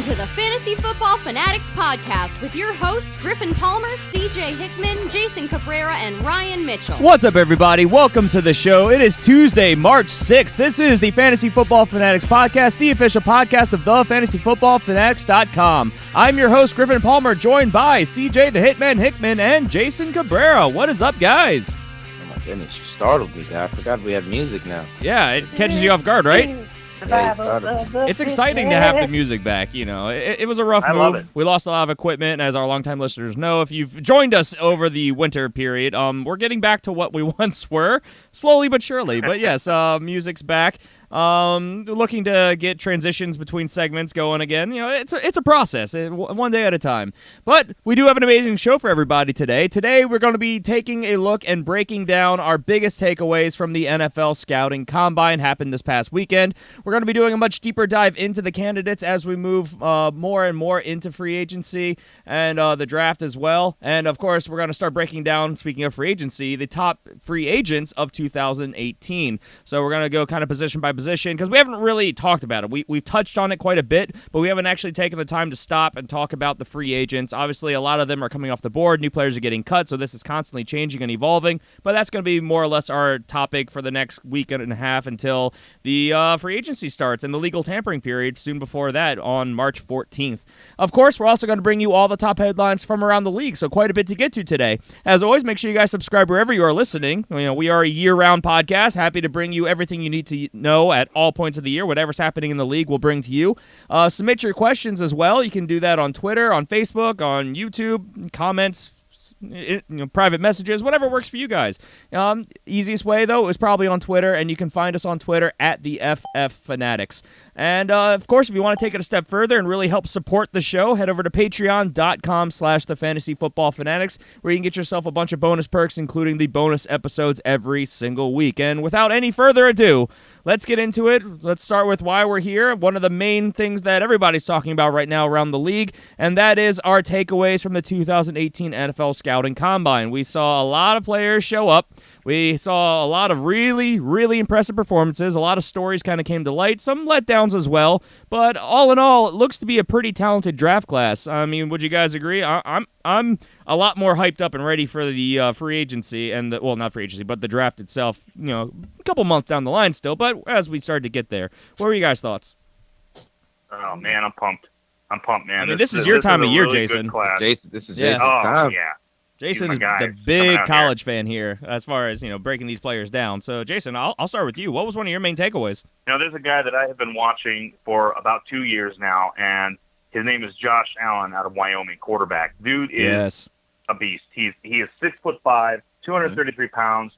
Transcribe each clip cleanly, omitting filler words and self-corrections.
to the Fantasy Football Fanatics podcast with your hosts Griffin Palmer, CJ Hickman, Jason Cabrera, and Ryan Mitchell. What's up, everybody? Welcome to the show. It is Tuesday, March 6th. This is the Fantasy Football Fanatics podcast, the official podcast of thefantasyfootballfanatics.com. I'm your host, Griffin Palmer, joined by CJ the Hitman Hickman and Jason Cabrera. What is up, guys? Oh my goodness, you startled me, guy. I forgot we have music now. Yeah, it catches you off guard, right? Yeah, It's exciting to have the music back, you know. It was a rough move. We lost a lot of equipment, as our longtime listeners know. If you've joined us over the winter period, we're getting back to what we once were, slowly but surely. But yes, music's back. Looking to get transitions between segments going again. You know, it's a process, one day at a time. But we do have an amazing show for everybody today. Today we're going to be taking a look and breaking down our biggest takeaways from the NFL Scouting Combine happened this past weekend. We're going to be doing a much deeper dive into the candidates as we move more and more into free agency and the draft as well. And of course, we're going to start breaking down, speaking of free agency, the top free agents of 2018. So we're going to go kind of position by position because we haven't really talked about it. We've touched on it quite a bit, but we haven't actually taken the time to stop and talk about the free agents. Obviously, a lot of them are coming off the board. New players are getting cut, so this is constantly changing and evolving, but that's going to be more or less our topic for the next week and a half until the free agency starts and the legal tampering period soon before that on March 14th. Of course, we're also going to bring you all the top headlines from around the league, so quite a bit to get to today. As always, make sure you guys subscribe wherever you are listening. You know, we are a year-round podcast, happy to bring you everything you need to know at all points of the year. Whatever's happening in the league, we'll bring to you. Submit your questions as well. You can do that on Twitter, on Facebook, on YouTube, comments, private messages, whatever works for you guys. Easiest way, though, is probably on Twitter, and you can find us on Twitter at the FF Fanatics. And, of course, if you want to take it a step further and really help support the show, head over to patreon.com/thefantasyfootballfanatics, where you can get yourself a bunch of bonus perks, including the bonus episodes every single week. And without any further ado, let's get into it. Let's start with why we're here. One of the main things that everybody's talking about right now around the league, and that is our takeaways from the 2018 NFL Scouting Combine. We saw a lot of players show up. We saw a lot of really, really impressive performances. A lot of stories kind of came to light. Some letdowns as well. But all in all, it looks to be a pretty talented draft class. I mean, would you guys agree? I'm a lot more hyped up and ready for the free agency and not free agency, but the draft itself. You know, a couple months down the line still. But as we started to get there, what were you guys' thoughts? Oh man, I'm pumped. Man. I mean, this is your time of year, really Jason. Jason, this is Jason's time. Yeah. Jason's the big college fan here as far as, breaking these players down. So, Jason, I'll start with you. What was one of your main takeaways? There's a guy that I have been watching for about 2 years now, and his name is Josh Allen out of Wyoming, quarterback. Dude is a beast. He is 6'5", 233 pounds,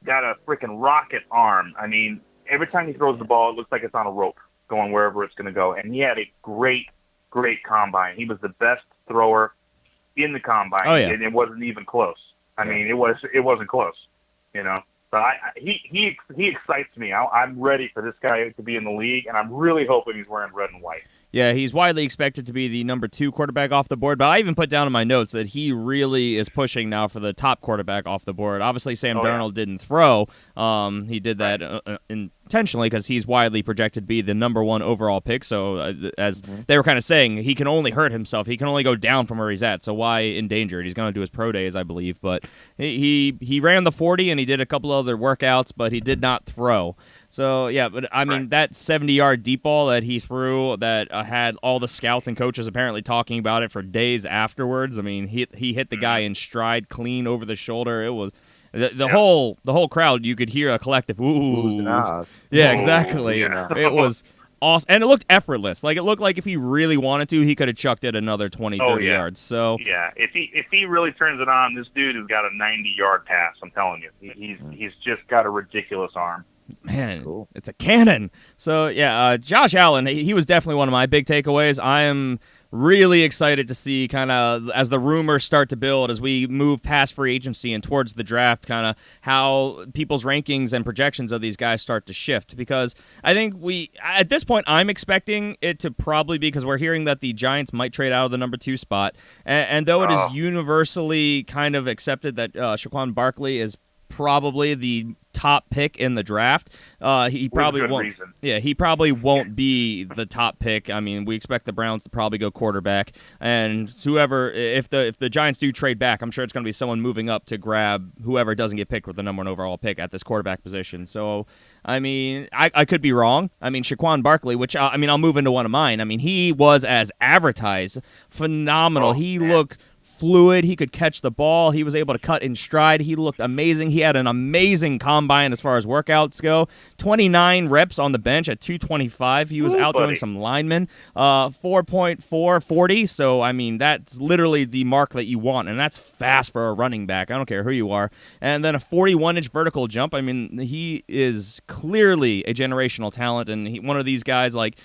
got a freaking rocket arm. I mean, every time he throws the ball, it looks like it's on a rope going wherever it's going to go. And he had a great combine. He was the best thrower in the combine, and it wasn't even close. I mean, it wasn't close, So he excites me. I'm ready for this guy to be in the league, and I'm really hoping he's wearing red and white. Yeah, he's widely expected to be the number 2 quarterback off the board, but I even put down in my notes that he really is pushing now for the top quarterback off the board. Obviously, Sam Darnold didn't throw. He did that intentionally because he's widely projected to be the number 1 overall pick. So as they were kind of saying, he can only hurt himself. He can only go down from where he's at. So why endanger it? He's going to do his pro days, I believe. But he ran the 40 and he did a couple other workouts, but he did not throw. So, yeah, but I mean, that 70-yard deep ball that he threw that had all the scouts and coaches apparently talking about it for days afterwards. I mean, he hit the guy in stride, clean over the shoulder. It was the whole crowd. You could hear a collective ooh. Yeah, exactly. Yeah. It was awesome, and it looked effortless. Like it looked like if he really wanted to, he could have chucked it another 20, 30 yards. So yeah, if he really turns it on, this dude has got a 90-yard pass. I'm telling you, he's just got a ridiculous arm. Man, cool. It's a cannon. So, yeah, Josh Allen, he was definitely one of my big takeaways. I am really excited to see kind of as the rumors start to build, as we move past free agency and towards the draft, kind of how people's rankings and projections of these guys start to shift. Because I think at this point, I'm expecting it to probably be, because we're hearing that the Giants might trade out of the number 2 spot. And though it is universally kind of accepted that Saquon Barkley is probably the top pick in the draft. He probably won't. Reason. Yeah, he probably won't be the top pick. I mean, we expect the Browns to probably go quarterback, and whoever, if the Giants do trade back, I'm sure it's going to be someone moving up to grab whoever doesn't get picked with the number 1 overall pick at this quarterback position. So, I mean, I could be wrong. I mean, Saquon Barkley, which I'll move into one of mine. I mean, he was as advertised, phenomenal. He looked fluid. He could catch the ball. He was able to cut in stride. He looked amazing. He had an amazing combine as far as workouts go. 29 reps on the bench at 225. He was outdoing some linemen. 4.440. So, I mean, that's literally the mark that you want, and that's fast for a running back. I don't care who you are. And then a 41-inch vertical jump. I mean, he is clearly a generational talent, and one of these guys, like,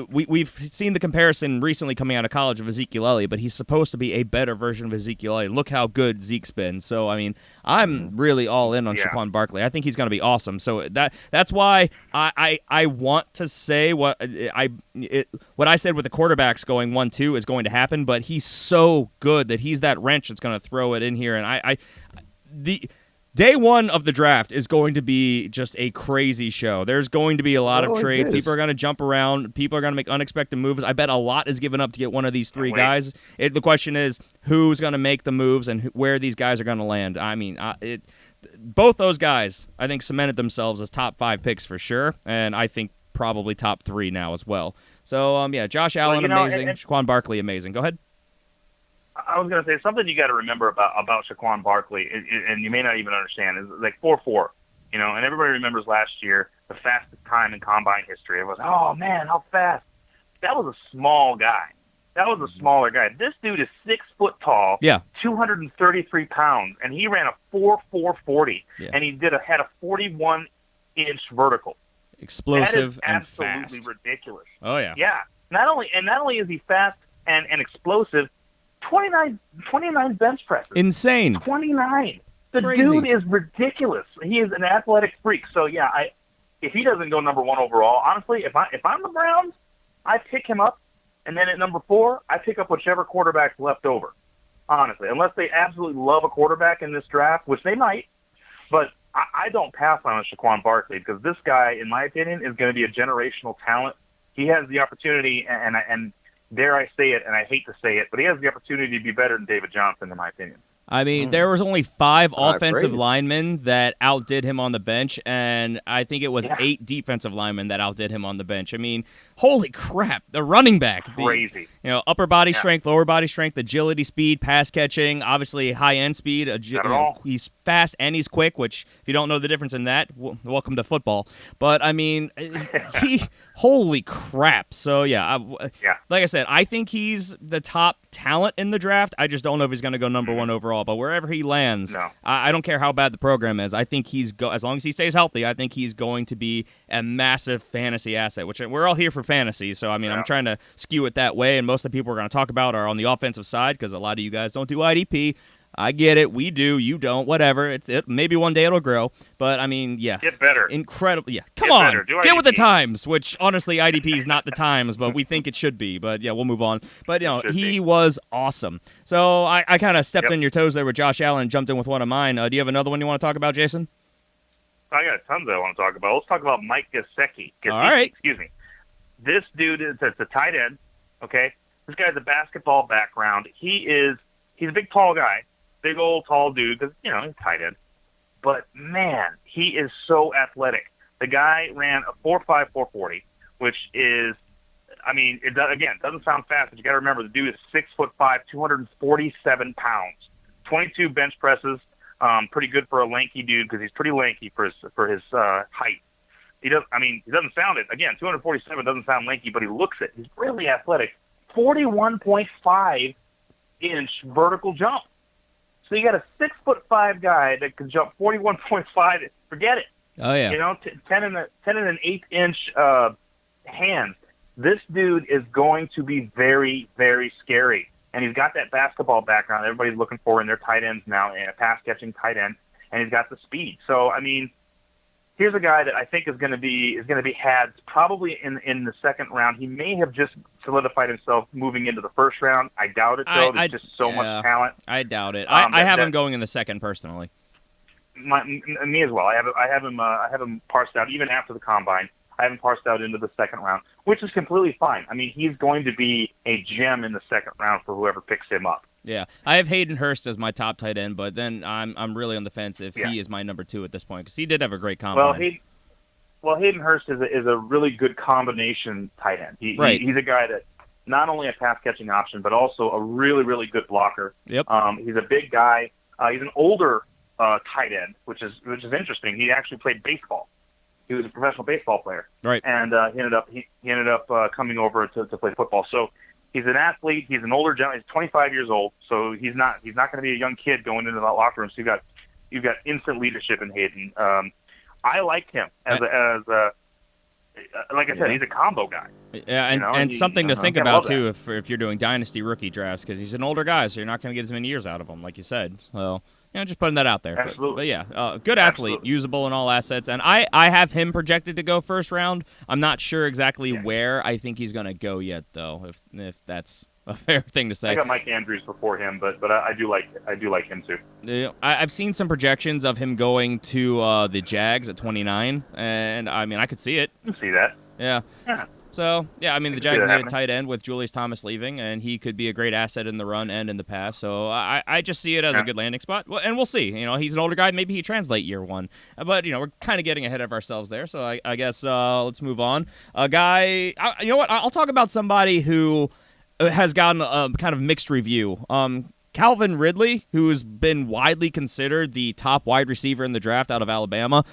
we've seen the comparison recently coming out of college of Ezekiel Elliott, but he's supposed to be a better version of Ezekiel Elliott. Look how good Zeke's been. So, I mean, I'm really all in on Saquon Barkley. I think he's going to be awesome. So that's why I want to say what I said with the quarterbacks going 1-2 is going to happen, but he's so good that he's that wrench that's going to throw it in here. And the Day 1 of the draft is going to be just a crazy show. There's going to be a lot of trades. People are going to jump around. People are going to make unexpected moves. I bet a lot is given up to get one of these three guys. The question is who's going to make the moves and where these guys are going to land. I mean, both those guys, I think, cemented themselves as top 5 picks for sure, and I think probably top 3 now as well. So, Josh Allen, amazing. Saquon Barkley, amazing. Go ahead. I was going to say something you got to remember about Saquon Barkley, and you may not even understand, is like 4.4, and everybody remembers last year, the fastest time in combine history. It was, oh, man, how fast. That was a small guy. That was a smaller guy. This dude is 6 foot tall, 233 pounds, and he ran a 4.40, and he had a 41-inch vertical. Explosive and fast. That is absolutely ridiculous. Oh, yeah. Yeah. Not only is he fast and explosive, 29 bench presses. Insane. 29. The Crazy. dude is ridiculous. He is an athletic freak. So, if he doesn't go number 1 overall, honestly, if I'm the Browns, I pick him up, and then at number 4, I pick up whichever quarterback's left over, honestly, unless they absolutely love a quarterback in this draft, which they might. But I don't pass on Saquon Barkley because this guy, in my opinion, is going to be a generational talent. He has the opportunity, and dare I say it, and I hate to say it, but he has the opportunity to be better than David Johnson, in my opinion. I mean, there was only 5 offensive linemen that outdid him on the bench, and I think it was 8 defensive linemen that outdid him on the bench. I mean, holy crap, the running back. Crazy. Upper body strength, lower body strength, agility, speed, pass catching, obviously high-end speed. He's fast and he's quick, which, if you don't know the difference in that, welcome to football. But, I mean, holy crap. So, like I said, I think he's the top talent in the draft. I just don't know if he's going to go number 1 overall. But wherever he lands, I don't care how bad the program is. I think as long as he stays healthy, I think he's going to be a massive fantasy asset, which we're all here for fantasy. So, I mean, I'm trying to skew it that way. And most of the people we're going to talk about are on the offensive side because a lot of you guys don't do IDP. I get it. We do. You don't. Whatever. Maybe one day it'll grow. But, I mean, Get better. Incredible. Yeah. Come on. Get with the times, which, honestly, IDP is not the times, but we think it should be. But, we'll move on. But, he was awesome. So, I kind of stepped on your toes there with Josh Allen and jumped in with one of mine. Do you have another one you want to talk about, Jason? I got tons I want to talk about. Let's talk about Mike Gesicki. All right. Excuse me. This dude it's a tight end, okay? This guy's a basketball background. He's a big, tall guy. Big old tall dude because, he's tight end. But, man, he is so athletic. The guy ran a 4.5, 4.40, which is, it doesn't sound fast, but you got to remember the dude is 6'5", 247 pounds, 22 bench presses. Pretty good for a lanky dude because he's pretty lanky for his height. He doesn't sound it. Again, 247 doesn't sound lanky, but he looks it. He's really athletic. 41.5 inch vertical jump. So you got a 6'5" guy that can jump 41.5. Forget it. Oh yeah. 10 and an 8-inch hands. This dude is going to be very, very scary. And he's got that basketball background everybody's looking for in their tight ends now, and a pass catching tight end, and he's got the speed. So here's a guy that I think is going to be had probably in the second round. He may have just solidified himself moving into the first round. I doubt it, though. There's just so much talent. I doubt it. I have him going in the second, personally. Me as well. I have him parsed out even after the combine. I have him parsed out into the second round, which is completely fine. I mean, he's going to be a gem in the second round for whoever picks him up. Yeah, I have Hayden Hurst as my top tight end, but then I'm really on the fence if he is my number 2 at this point because he did have a great combine. Hayden Hurst is a really good combination tight end. He's a guy that not only a pass catching option, but also a really, really good blocker. Yep. He's a big guy. He's an older tight end, which is interesting. He actually played baseball. He was a professional baseball player. Right. And he ended up coming over to play football. So he's an athlete. He's an older gentleman. He's 25 years old. So he's not going to be a young kid going into that locker room. So you've got instant leadership in Hayden. I like him as like I said, he's a combo guy. Yeah, and something to think about too if you're doing dynasty rookie drafts because he's an older guy, so you're not going to get as many years out of him, like you said. So just putting that out there. Absolutely. But yeah, good athlete, usable in all assets, and I have him projected to go first round. I'm not sure exactly where I think he's going to go yet, though. If that's a fair thing to say. I got Mike Andrews before him, but I do like him too. Yeah, I've seen some projections of him going to the Jags at 29, and I mean I could see it. You can see that. Yeah. So, yeah, I mean, the Jags need a tight end with Julius Thomas leaving, and he could be a great asset in the run and in the pass. So I just see it as a good landing spot. Well, and we'll see. He's an older guy. Maybe he translate year one. But, we're kind of getting ahead of ourselves there. So I guess let's move on. A guy, you know what? I'll talk about somebody who has gotten a kind of mixed review. Calvin Ridley, who's been widely considered the top wide receiver in the draft out of Alabama,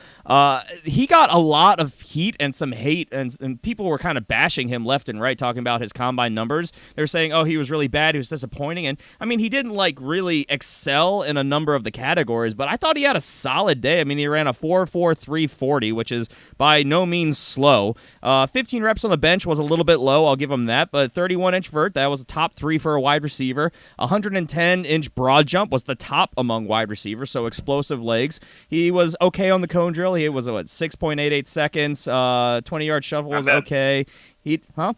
he got a lot of heat and some hate, and people were kind of bashing him left and right, talking about his combine numbers. They're saying, he was really bad, he was disappointing, and I mean, he didn't really excel in a number of the categories, but I thought he had a solid day. I mean, he ran a 4.43 40, which is by no means slow. 15 reps on the bench was a little bit low, I'll give him that, but 31-inch vert, that was a top 3 for a wide receiver. 110-inch broad jump was the top among wide receivers, so explosive legs. He was okay on the cone drill. He was 6.88 seconds. 20-yard shuffle was okay. He said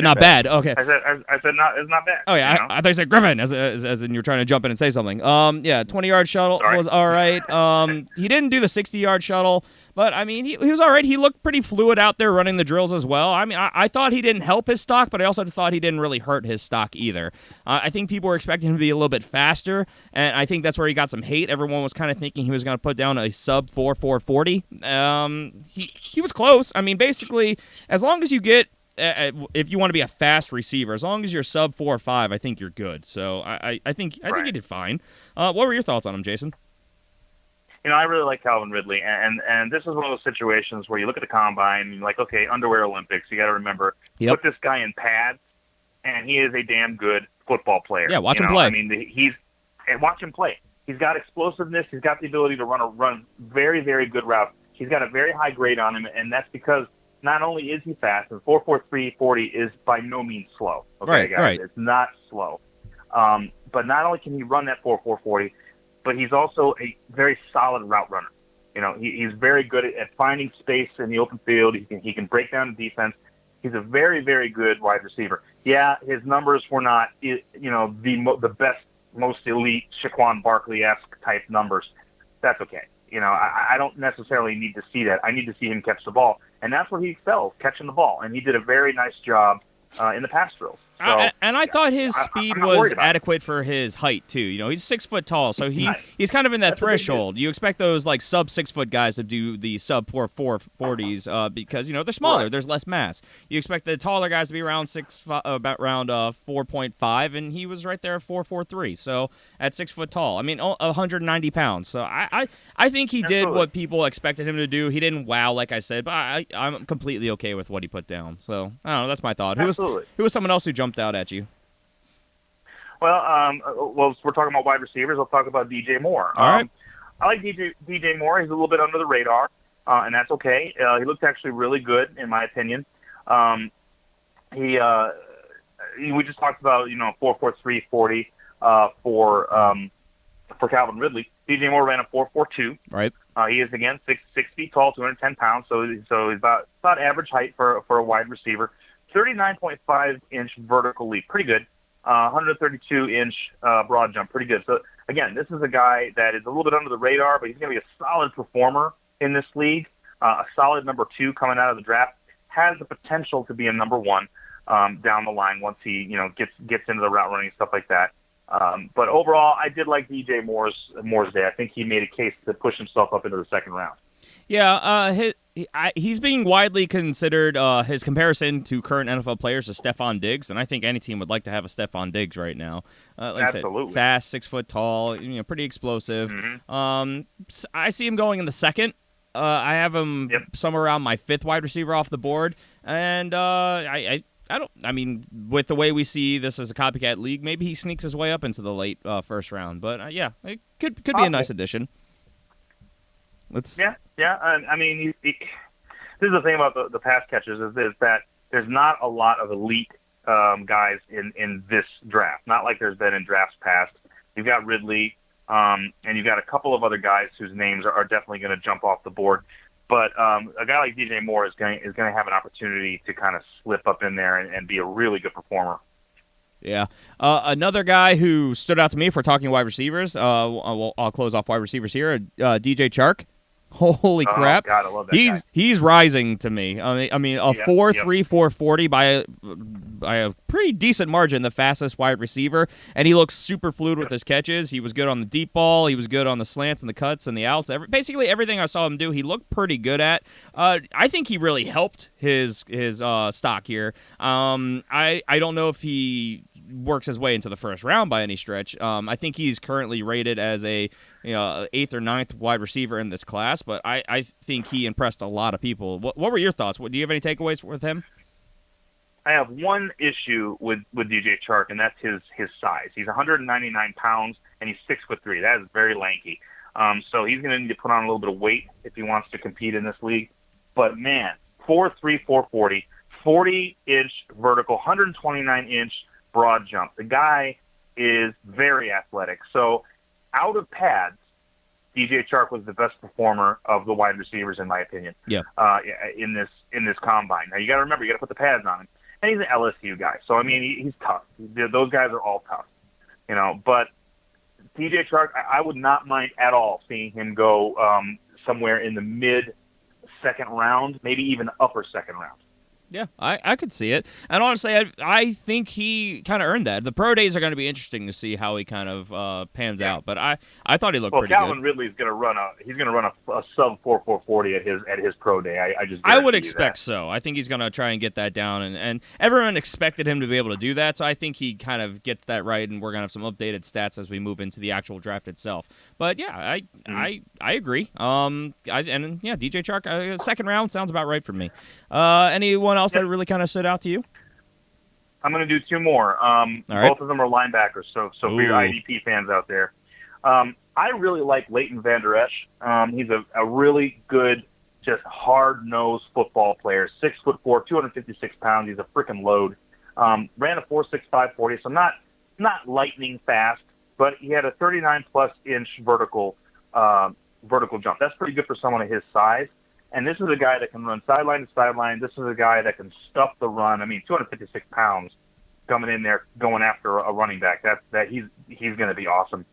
not bad. Okay. I said not. It's not bad. Oh yeah, I thought you said Griffin, as in you were trying to jump in and say something. 20-yard shuttle was all right. He didn't do the 60-yard shuttle, but I mean he was all right. He looked pretty fluid out there running the drills as well. I mean I thought he didn't help his stock, but I also thought he didn't really hurt his stock either. I think people were expecting him to be a little bit faster, and I think that's where he got some hate. Everyone was kind of thinking he was going to put down a sub 4.40. He was close. I mean basically as long as you get if you want to be a fast receiver, as long as you're sub 4.5, I think you're good. So I think he did fine. What were your thoughts on him, Jason? I really like Calvin Ridley, and this is one of those situations where you look at the combine and you're like, okay, underwear Olympics. You got to remember, put this guy in pads, and he is a damn good football player. Yeah, watch him play. I mean, watch him play. He's got explosiveness. He's got the ability to run very, very good routes. He's got a very high grade on him, and that's because not only is he fast, and 4.43 40 is by no means slow. Okay, guys? Right. It's not slow. But not only can he run that 4.4 40, but he's also a very solid route runner. He's very good at finding space in the open field. He can break down the defense. He's a very, very good wide receiver. Yeah, his numbers were not, the best, most elite Saquon Barkley-esque type numbers. That's okay. I don't necessarily need to see that. I need to see him catch the ball. And that's where he excels, catching the ball. And he did a very nice job in the pass drills. So, and I thought his speed was adequate for his height too. He's 6 foot tall, so he's kind of in that threshold. You expect those sub 6 foot guys to do the sub 4.40s because they're smaller. Right. There's less mass. You expect the taller guys to be around 4.5, and he was right there at 4.43. So at 6 foot tall, 190 pounds. So I think he did what people expected him to do. He didn't wow, like I said, but I'm completely okay with what he put down. So I don't know. That's my thought. Who was someone else who jumped out at you? Well, we're talking about wide receivers. I'll talk about DJ Moore. All right. I like DJ Moore. He's a little bit under the radar, and that's okay. He looked actually really good, in my opinion. We just talked about 4.43 40 for Calvin Ridley. DJ Moore ran a 4.42. Right. He is again 6 feet tall, 210 pounds. So he's about average height for a wide receiver. 39.5-inch vertical leap, pretty good. 132-inch broad jump, pretty good. So again, this is a guy that is a little bit under the radar, but he's going to be a solid performer in this league, a solid number 2 coming out of the draft, has the potential to be a number 1 down the line once he, gets into the route running and stuff like that. But overall, I did like DJ Moore's day. I think he made a case to push himself up into the second round. Yeah, he's being widely considered, his comparison to current NFL players is Stephon Diggs, and I think any team would like to have a Stephon Diggs right now. Like Absolutely. I said, fast, 6 foot tall, pretty explosive. Mm-hmm. I see him going in the second. I have him somewhere around my 5th wide receiver off the board, and with the way we see this as a copycat league, maybe he sneaks his way up into the late first round. But it could be a nice addition. Yeah. I mean, this is the thing about the pass catchers is that there's not a lot of elite guys in this draft. Not like there's been in drafts past. You've got Ridley, and you've got a couple of other guys whose names are definitely going to jump off the board. But a guy like DJ Moore is going to have an opportunity to kind of slip up in there and be a really good performer. Yeah. Another guy who stood out to me, if we're talking wide receivers, I'll close off wide receivers here, DJ Chark. Holy crap! God, I love that guy. He's rising to me. I mean, 4.3, 4.40 by a pretty decent margin, the fastest wide receiver, and he looks super fluid with his catches. He was good on the deep ball. He was good on the slants and the cuts and the outs. Basically, everything I saw him do, he looked pretty good at. I think he really helped his stock here. I don't know if he works his way into the first round by any stretch. I think he's currently rated as a 8th or 9th wide receiver in this class, but I think he impressed a lot of people. What were your thoughts? Do you have any takeaways with him? I have one issue with DJ Chark, and that's his size. He's 199 pounds, and he's 6'3". That is very lanky. So he's going to need to put on a little bit of weight if he wants to compete in this league. But, man, 4'3", 440, 40-inch vertical, 129-inch broad jump. The guy is very athletic. So out of pads, DJ Chark was the best performer of the wide receivers, in my opinion. Yeah. In this combine. Now you got to remember, you got to put the pads on him, and he's an LSU guy. So I mean, he's tough. Those guys are all tough, But DJ Chark, I would not mind at all seeing him go somewhere in the mid-second round, maybe even upper second round. Yeah, I could see it. And honestly, I think he kind of earned that. The pro days are going to be interesting to see how he kind of pans out. But I thought he looked pretty Calvin good. Ridley's going to run a sub 4.40 at his pro day. I would expect so. I think he's going to try and get that down, and everyone expected him to be able to do that. So I think he kind of gets that right, and we're going to have some updated stats as we move into the actual draft itself. But yeah, I agree. DJ Chark, second round sounds about right for me. Anyone else that really kind of stood out to you? I'm going to do 2 more. Both of them are linebackers, so for your IDP fans out there. I really like Leighton Vander Esch. He's a really good, just hard-nosed football player. 6'4", 256 pounds. He's a freaking load. Ran a 4.65 40, so not lightning fast, but he had a 39-plus inch vertical jump. That's pretty good for someone of his size. And this is a guy that can run sideline to sideline. This is a guy that can stuff the run. I mean, 256 pounds coming in there, going after a running back. He's going to be awesome.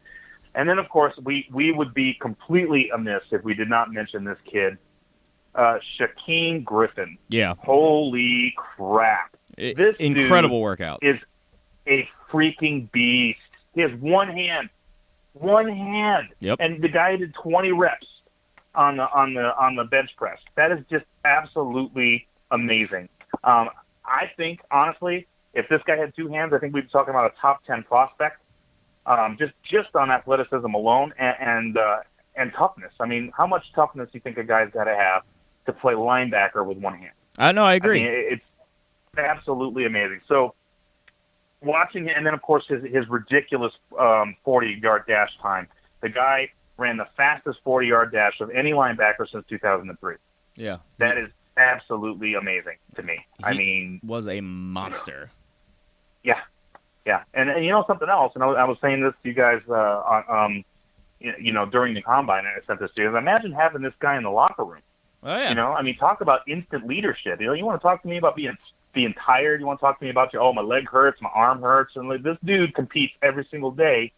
And then, of course, we would be completely amiss if we did not mention this kid, Shaquem Griffin. Yeah. Holy crap! This incredible workout is a freaking beast. He has one hand, Yep. And the guy did 20 reps on the bench press. That is just absolutely amazing. I think, honestly, if this guy had 2 hands, I think we'd be talking about a top 10 prospect. Just on athleticism alone and toughness. I mean, how much toughness do you think a guy's got to have to play linebacker with one hand? I agree. I mean, it's absolutely amazing. So watching, and then of course his ridiculous 40-yard dash time. The guy ran the fastest 40-yard dash of any linebacker since 2003. Yeah. That is absolutely amazing to me. He was a monster. Yeah. Yeah. And something else, and I was saying this to you guys during the combine, and I sent this to you, is imagine having this guy in the locker room. Oh, yeah. I mean, talk about instant leadership. You want to talk to me about being tired? You want to talk to me about my leg hurts, my arm hurts, and this dude competes every single day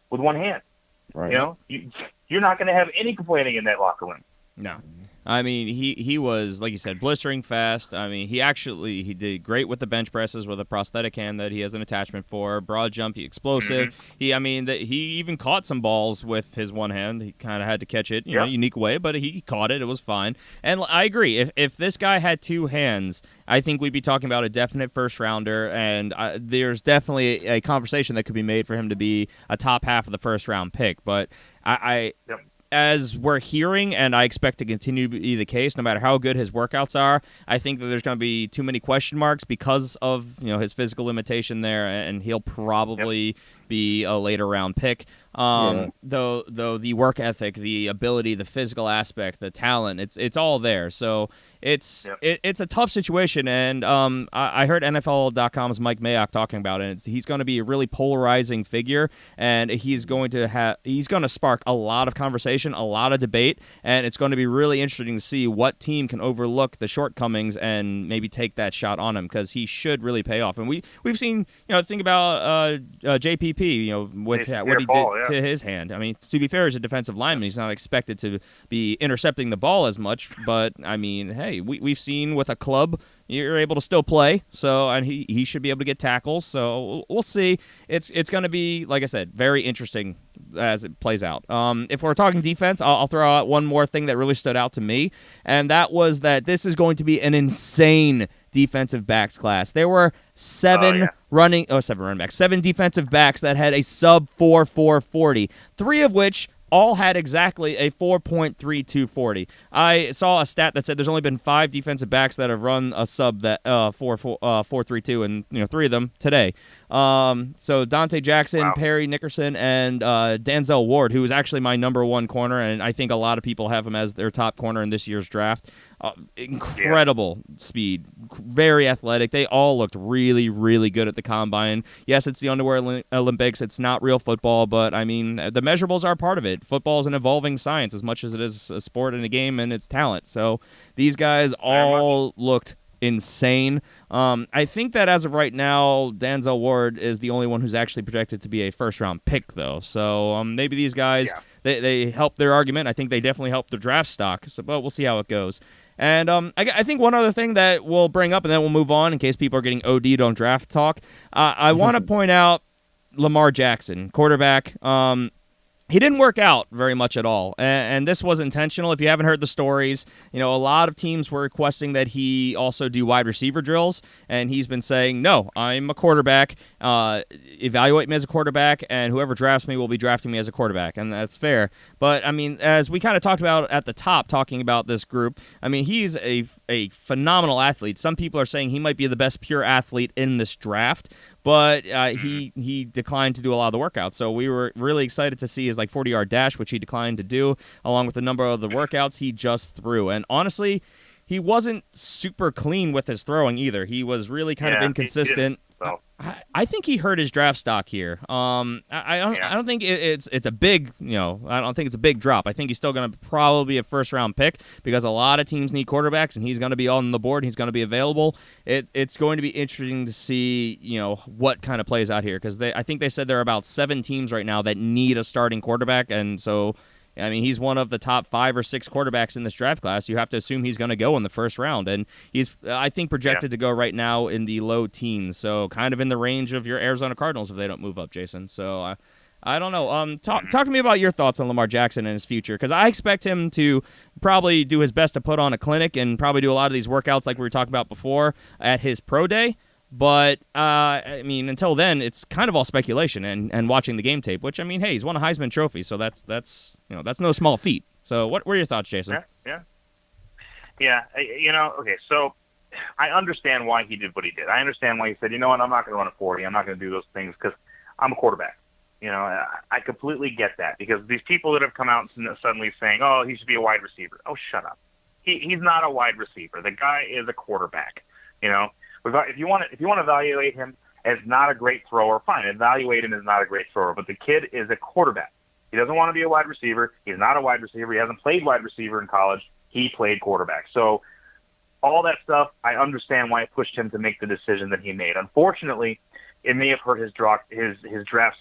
with one hand. Right. You know, you're not going to have any complaining in that locker room. No. I mean, he was, like you said, blistering fast. I mean, he did great with the bench presses with a prosthetic hand that he has an attachment for. Broad jump, explosive. Mm-hmm. He even caught some balls with his one hand. He kind of had to catch it, in a unique way, but he caught it. It was fine. And I agree. If this guy had two hands, I think we'd be talking about a definite first rounder, and there's definitely a conversation that could be made for him to be a top half of the first round pick. But as we're hearing, and I expect to continue to be the case, no matter how good his workouts are, I think that there's going to be too many question marks because of his physical limitation there, and he'll probably be a later round pick. Though the work ethic, the ability, the physical aspect, the talent, it's all there. So it's a tough situation, and I heard NFL.com's Mike Mayock talking about it. He's going to be a really polarizing figure, and he's going to spark a lot of conversation, a lot of debate, and it's going to be really interesting to see what team can overlook the shortcomings and maybe take that shot on him, because he should really pay off. And we've seen, think about JPP, with what he did to his hand. I mean, to be fair, as a defensive lineman, he's not expected to be intercepting the ball as much, but I mean, hey, we've seen with a club you're able to still play, so, and he should be able to get tackles, so we'll see. It's going to be, like I said, very interesting as it plays out. If we're talking defense, I'll throw out one more thing that really stood out to me, and that was that this is going to be an insane defensive backs class. There were seven defensive backs that had a sub 4.4 40, three of which all had exactly a 4.3240. I saw a stat that said there's only been 5 defensive backs that have run a sub that 4.32, and three of them today. So Dante Jackson, Perry Nickerson, and Denzel Ward, who is actually my number one corner, and I think a lot of people have him as their top corner in this year's draft. Incredible speed, very athletic. They all looked really, really good at the combine. Yes, it's the underwear Olympics. It's not real football, but I mean, the measurables are part of it. Football is an evolving science as much as it is a sport and a game, and it's talent. So these guys all looked insane. I think that as of right now, Denzel Ward is the only one who's actually projected to be a first-round pick, though. So maybe these guys, they help their argument. I think they definitely help the draft stock, but we'll see how it goes. And I think one other thing that we'll bring up, and then we'll move on in case people are getting OD'd on draft talk. I want to point out Lamar Jackson, quarterback. He didn't work out very much at all, and this was intentional. If you haven't heard the stories, a lot of teams were requesting that he also do wide receiver drills, and he's been saying, no, I'm a quarterback, evaluate me as a quarterback, and whoever drafts me will be drafting me as a quarterback, and that's fair. But, I mean, as we kind of talked about at the top, talking about this group, I mean, he's a phenomenal athlete. Some people are saying he might be the best pure athlete in this draft, but he declined to do a lot of the workouts. So we were really excited to see his 40-yard dash, which he declined to do, along with a number of the workouts he just threw. And honestly, he wasn't super clean with his throwing either. He was really kind of inconsistent. I think he hurt his draft stock here. I don't think it's a big, I don't think it's a big drop. I think he's still going to probably be a first-round pick because a lot of teams need quarterbacks, and he's going to be on the board. He's going to be available. It's going to be interesting to see, what kind of plays out here, because I think they said there are about 7 teams right now that need a starting quarterback, and so, I mean, he's one of the top 5 or 6 quarterbacks in this draft class. You have to assume he's going to go in the first round, and he's, I think, projected to go right now in the low teens, so kind of in the range of your Arizona Cardinals if they don't move up, Jason. So I don't know. Talk to me about your thoughts on Lamar Jackson and his future, because I expect him to probably do his best to put on a clinic and probably do a lot of these workouts like we were talking about before at his pro day. But, I mean, until then, it's kind of all speculation and watching the game tape, which, I mean, hey, he's won a Heisman Trophy, so that's no small feat. So what were your thoughts, Jason? Yeah. Okay, so I understand why he did what he did. I understand why he said, you know what, I'm not going to run a 40. I'm not going to do those things because I'm a quarterback. I completely get that, because these people that have come out suddenly saying, oh, he should be a wide receiver. Oh, shut up. He's not a wide receiver. The guy is a quarterback, If you want to evaluate him as not a great thrower, fine. Evaluate him as not a great thrower. But the kid is a quarterback. He doesn't want to be a wide receiver. He's not a wide receiver. He hasn't played wide receiver in college. He played quarterback. So all that stuff, I understand why it pushed him to make the decision that he made. Unfortunately, it may have hurt his draft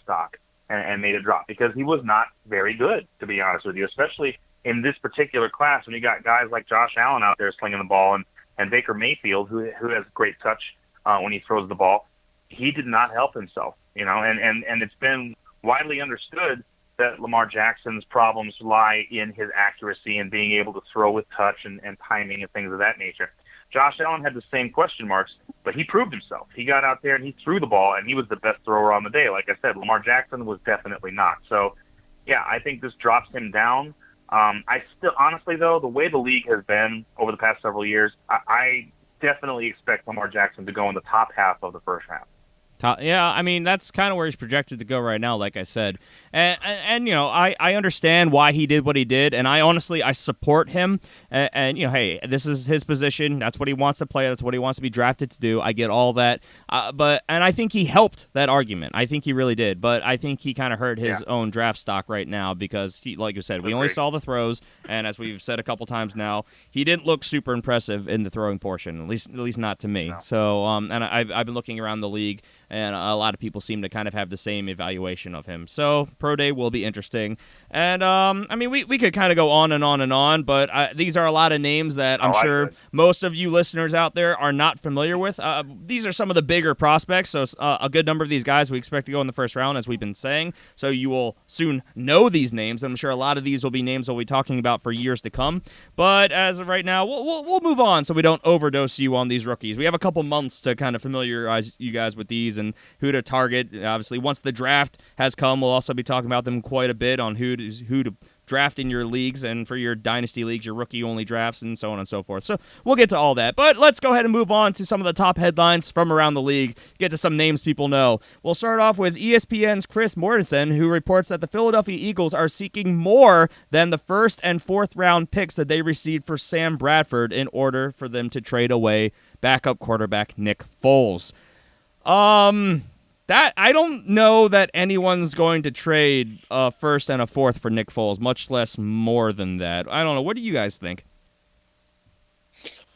stock. and made a drop because he was not very good, to be honest with you, especially in this particular class when you got guys like Josh Allen out there slinging the ball and Baker Mayfield, who has great touch when he throws the ball. He did not help himself, you know, and it's been widely understood that Lamar Jackson's problems lie in his accuracy and being able to throw with touch and timing and things of that nature. Josh Allen had the same question marks, but he proved himself. He got out there and he threw the ball, and he was the best thrower on the day. Like I said, Lamar Jackson was definitely not. So, yeah, I think this drops him down. I still, honestly, though, the way the league has been over the past several years, I definitely expect Lamar Jackson to go in the top half of the first round. Yeah, I mean, that's kind of where he's projected to go right now, like I said. And you know, I understand why he did what he did, and I support him. And you know, hey, this is his position. That's what he wants to play. That's what he wants to be drafted to do. I get all that. And I think he helped that argument. I think he really did. But I think he kind of hurt his own draft stock right now because, like you said, we only saw the throws, and as we've said a couple times now, he didn't look super impressive in the throwing portion, at least not to me. No. So, and I've been looking around the league, and a lot of people seem to kind of have the same evaluation of him. So Pro Day will be interesting. And, I mean, we could kind of go on and on and on, but these are a lot of names that I'm sure most of you listeners out there are not familiar with. These are some of the bigger prospects, so a good number of these guys we expect to go in the first round, as we've been saying. So you will soon know these names. I'm sure a lot of these will be names we'll be talking about for years to come. But as of right now, we'll move on so we don't overdose you on these rookies. We have a couple months to kind of familiarize you guys with these and who to target. Obviously, once the draft has come, we'll also be talking about them quite a bit on who to draft in your leagues and for your dynasty leagues, your rookie-only drafts, and so on and so forth. So we'll get to all that. But let's go ahead and move on to some of the top headlines from around the league, get to some names people know. We'll start off with ESPN's Chris Mortensen, who reports that the Philadelphia Eagles are seeking more than the first and fourth round picks that they received for Sam Bradford in order for them to trade away backup quarterback Nick Foles. That I don't know that anyone's going to trade a first and a fourth for Nick Foles, much less more than that. I don't know. What do you guys think?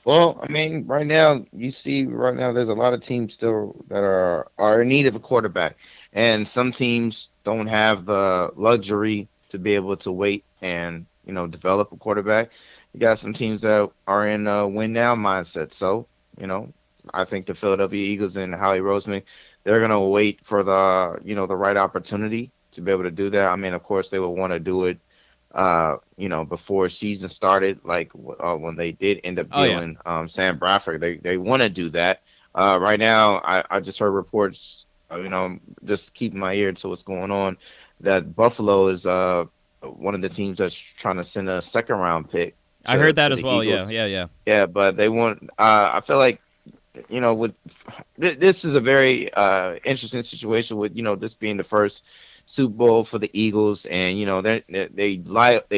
Well, I mean, right now there's a lot of teams still that are in need of a quarterback, and some teams don't have the luxury to be able to wait and develop a quarterback. You got some teams that are in a win now mindset. So I think the Philadelphia Eagles and Howie Roseman, they're going to wait for the right opportunity to be able to do that. I mean, of course, they would want to do it, before season started, like when they did end up dealing Sam Bradford. They want to do that. Right now, I just heard reports, just keeping my ear to what's going on, that Buffalo is one of the teams that's trying to send a second-round pick. I heard that as well, Eagles. Yeah, but they want I feel like, this is a very interesting situation with this being the first Super Bowl for the Eagles, and they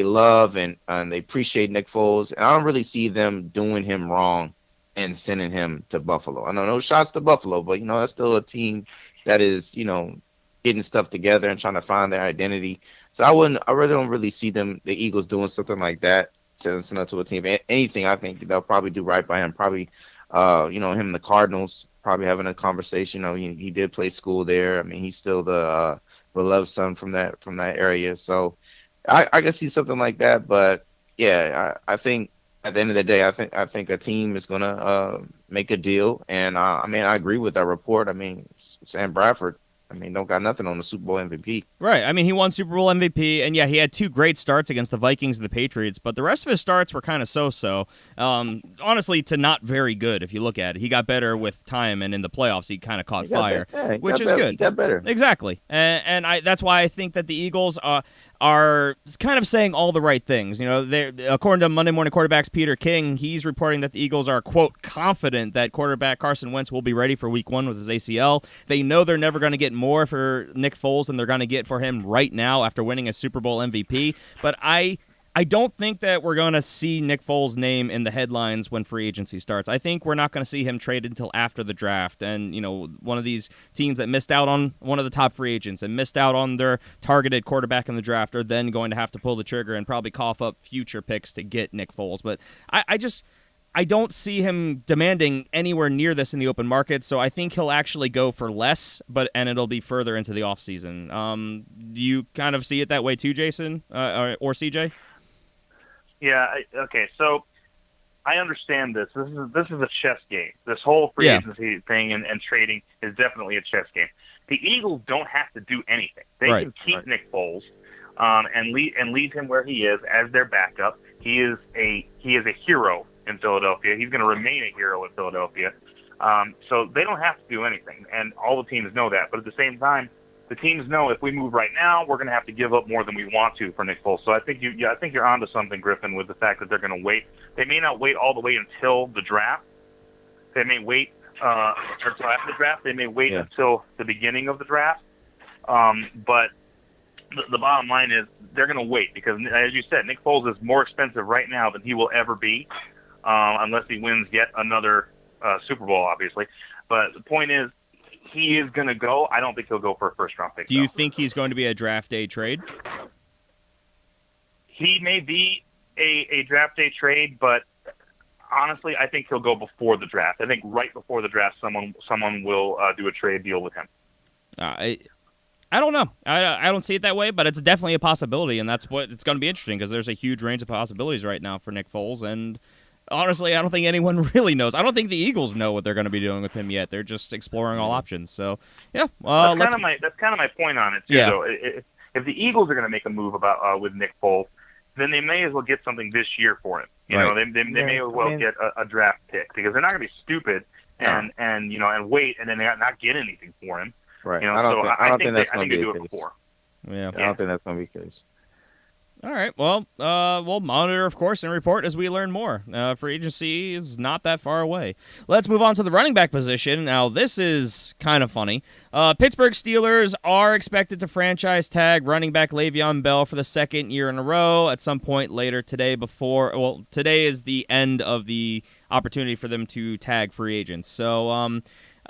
love and they appreciate Nick Foles, and I don't really see them doing him wrong and sending him to Buffalo. I know no shots to Buffalo, but that's still a team that is getting stuff together and trying to find their identity. So I really don't really see the Eagles doing something like that, sending to a team. Anything, I think they'll probably do right by him. Probably. Him and the Cardinals probably having a conversation. He did play school there. I mean, he's still the beloved son from that area. So I can see something like that. But yeah, I think at the end of the day, I think a team is gonna make a deal. And I agree with that report. I mean, Sam Bradford, don't got nothing on the Super Bowl MVP. Right. I mean, he won Super Bowl MVP, and yeah, he had two great starts against the Vikings and the Patriots, but the rest of his starts were kind of so-so. Honestly, to not very good if you look at it. He got better with time, and in the playoffs, he kind of caught fire, which is good. He got better. Exactly. And that's why I think that the Eagles are kind of saying all the right things. According to Monday Morning Quarterback's Peter King, he's reporting that the Eagles are, quote, confident that quarterback Carson Wentz will be ready for week 1 with his ACL. They know they're never going to get more for Nick Foles than they're going to get for him right now after winning a Super Bowl MVP. But I don't think that we're going to see Nick Foles' name in the headlines when free agency starts. I think we're not going to see him traded until after the draft. And, one of these teams that missed out on one of the top free agents and missed out on their targeted quarterback in the draft are then going to have to pull the trigger and probably cough up future picks to get Nick Foles. But I don't see him demanding anywhere near this in the open market, so I think he'll actually go for less, and it'll be further into the offseason. Do you kind of see it that way too, Jason, or CJ? Yeah, okay, so I understand this. This is a chess game. This whole free agency thing and trading is definitely a chess game. The Eagles don't have to do anything. They can keep Nick Foles and leave him where he is as their backup. He is a hero in Philadelphia. He's going to remain a hero in Philadelphia. So they don't have to do anything, and all the teams know that. But at the same time, the teams know if we move right now, we're going to have to give up more than we want to for Nick Foles. So I think you're onto something, Griffin, with the fact that they're going to wait. They may not wait all the way until the draft. They may wait until after the draft. They may wait until the beginning of the draft. But the bottom line is they're going to wait because, as you said, Nick Foles is more expensive right now than he will ever be, unless he wins yet another Super Bowl, obviously. But the point is, he is going to go. I don't think he'll go for a first-round pick. Do you think he's going to be a draft day trade? He may be a draft day trade, but honestly, I think he'll go before the draft. I think right before the draft, someone will do a trade deal with him. I don't know. I don't see it that way, but it's definitely a possibility, and that's what it's going to be interesting because there's a huge range of possibilities right now for Nick Foles, and honestly, I don't think anyone really knows. I don't think the Eagles know what they're going to be doing with him yet. They're just exploring all options. So, yeah. That's kind of my point on it, too. Yeah. So if the Eagles are going to make a move with Nick Foles, then they may as well get something this year for him. You know, they may as well get a draft pick because they're not going to be stupid and wait and then not get anything for him. Right. You know, I don't think that's going to be the case. Before. Yeah. I don't think that's going to be the case. All right. Well, we'll monitor, of course, and report as we learn more. Free agency is not that far away. Let's move on to the running back position. Now, this is kind of funny. Pittsburgh Steelers are expected to franchise tag running back Le'Veon Bell for the second year in a row at some point later today today is the end of the opportunity for them to tag free agents. So,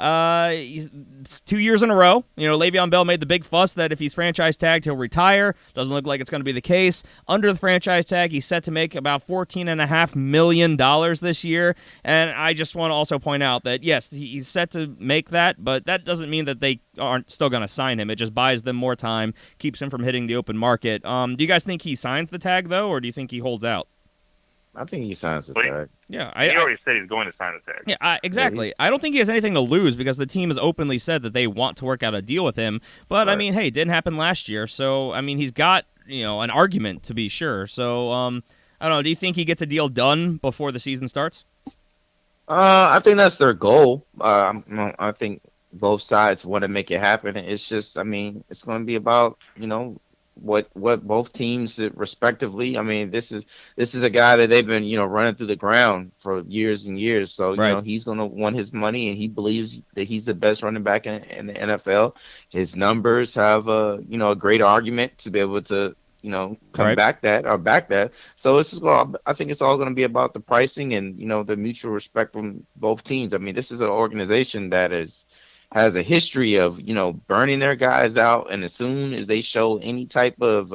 it's 2 years in a row. Le'Veon Bell made the big fuss that if he's franchise tagged, he'll retire. Doesn't look like it's going to be the case. Under the franchise tag, he's set to make about $14.5 million this year. And I just want to also point out that, yes, he's set to make that, but that doesn't mean that they aren't still going to sign him. It just buys them more time, keeps him from hitting the open market. Do you guys think he signs the tag, though, or do you think he holds out? I think he signs the tag. Yeah, he already said he's going to sign the tag. Yeah, exactly. I don't think he has anything to lose because the team has openly said that they want to work out a deal with him. But, I mean, hey, it didn't happen last year. So, I mean, he's got, an argument to be sure. So, I don't know. Do you think he gets a deal done before the season starts? I think that's their goal. I think both sides want to make it happen. It's just, I mean, it's going to be about, what both teams respectively. I mean, this is a guy that they've been running through the ground for years and years. So he's going to want his money, and he believes that he's the best running back in the NFL. His numbers have a great argument to be able to back that. So it's just I think it's all going to be about the pricing and the mutual respect from both teams. I mean, this is an organization that has a history of, burning their guys out. And as soon as they show any type of,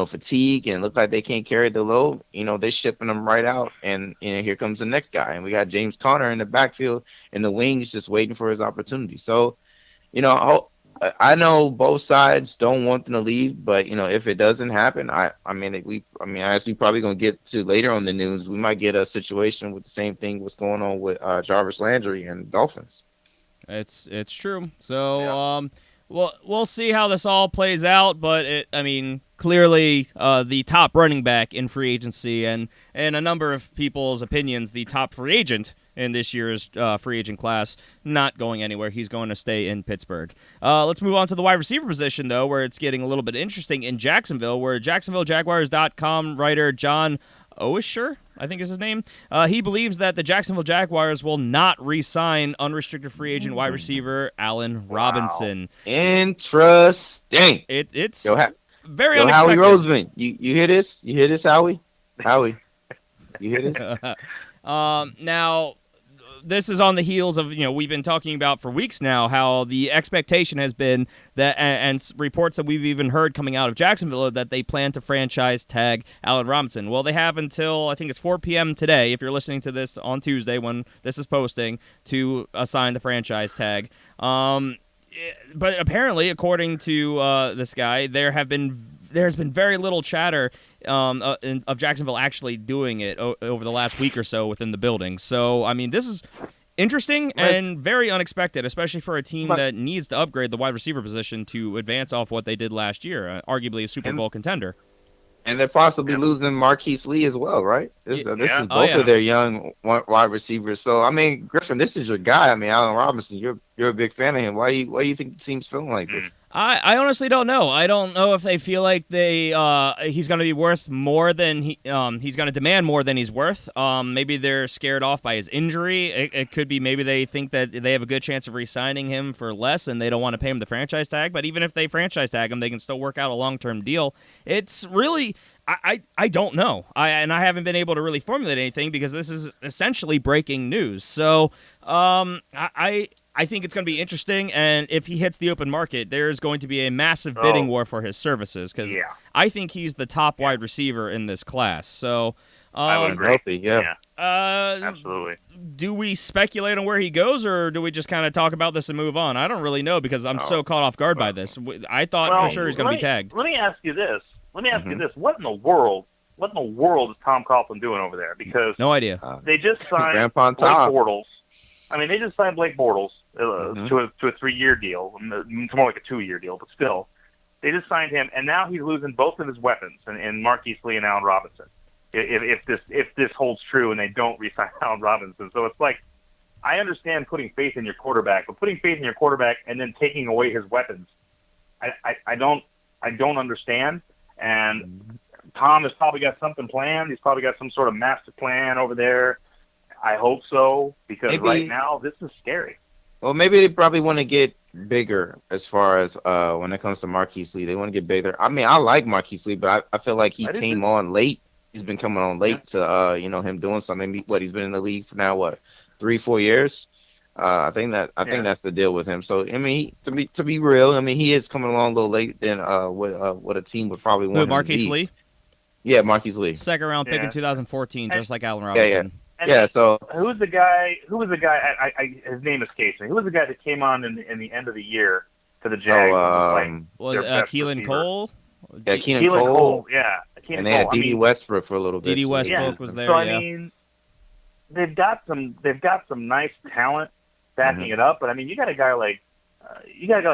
fatigue and look like they can't carry the load, they're shipping them right out. And here comes the next guy. And we got James Conner in the backfield and the wings just waiting for his opportunity. So, I know both sides don't want them to leave, but, if it doesn't happen, as we probably going to get to later on the news, we might get a situation with the same thing what's going on with Jarvis Landry and the Dolphins. It's true. So we'll see how this all plays out. But clearly the top running back in free agency and in a number of people's opinions, the top free agent in this year's free agent class, not going anywhere. He's going to stay in Pittsburgh. Let's move on to the wide receiver position, though, where it's getting a little bit interesting in Jacksonville, where JacksonvilleJaguars.com writer John Oesher, I think is his name. He believes that the Jacksonville Jaguars will not re-sign unrestricted free agent wide receiver Allen Robinson. Interesting. It's very unexpected. Howie Roseman, you hear this? You hear this, Howie? Howie, you hear this? Now, this is on the heels of, we've been talking about for weeks now how the expectation has been that, and reports that we've even heard coming out of Jacksonville, that they plan to franchise tag Allen Robinson. Well, they have until, I think it's 4 p.m. today, if you're listening to this on Tuesday when this is posting, to assign the franchise tag. But apparently, according to this guy, there's been very little chatter of Jacksonville actually doing it over the last week or so within the building. So, I mean, this is interesting and very unexpected, especially for a team that needs to upgrade the wide receiver position to advance off what they did last year, arguably a Super Bowl contender. And they're possibly losing Marquise Lee as well, right? This is both of their young wide receivers. So, I mean, Griffin, this is your guy. I mean, Allen Robinson, you're a big fan of him. Why do you think the team's feeling like this? I honestly don't know. I don't know if they feel like he's going to be worth more than he's going to demand more than he's worth. Maybe they're scared off by his injury. It could be maybe they think that they have a good chance of re-signing him for less and they don't want to pay him the franchise tag. But even if they franchise tag him, they can still work out a long-term deal. It's really... I don't know. I haven't been able to really formulate anything because this is essentially breaking news. So I think it's going to be interesting, and if he hits the open market, there's going to be a massive bidding war for his services because I think he's the top wide receiver in this class. So I would agree. Absolutely. Do we speculate on where he goes, or do we just kind of talk about this and move on? I don't really know because I'm so caught off guard by this. I thought for sure he's going to be tagged. Let me ask you this. What in the world is Tom Coughlin doing over there? Because no idea. They just signed Blake Bortles. I mean, they just signed Blake Bortles to a 3-year deal. It's more like a 2-year deal, but still, they just signed him, and now he's losing both of his weapons in Marquise Lee and Allen Robinson. If this holds true and they don't re-sign Allen Robinson, so it's like, I understand putting faith in your quarterback, but putting faith in your quarterback and then taking away his weapons, I don't understand. And Tom has probably got something planned. He's probably got some sort of master plan over there. I hope so, because right now this is scary. Well, maybe they probably want to get bigger as far as when it comes to Marquise Lee. They want to get bigger. I mean, I like Marquise Lee, but I feel like he came on late. He's been coming on late to him doing something. He's been in the league for now 3-4 years. I think that's the deal with him. So I mean, to be real, I mean, he is coming along a little late than what a team would probably want. Marquise Lee? Yeah, MarquiseLee. Second round pick in 2014, just like Allen Robinson. Yeah. So who was the guy? His name escapes me. Who was the guy that came on in the end of the year to the Jags? Was Keelan Cole? Yeah, Keelan Cole. Yeah, and they had D.D. Westbrook for a little bit. D.D. Westbrook was there. So I mean, they've got some nice talent backing it up, but I mean, you got a guy like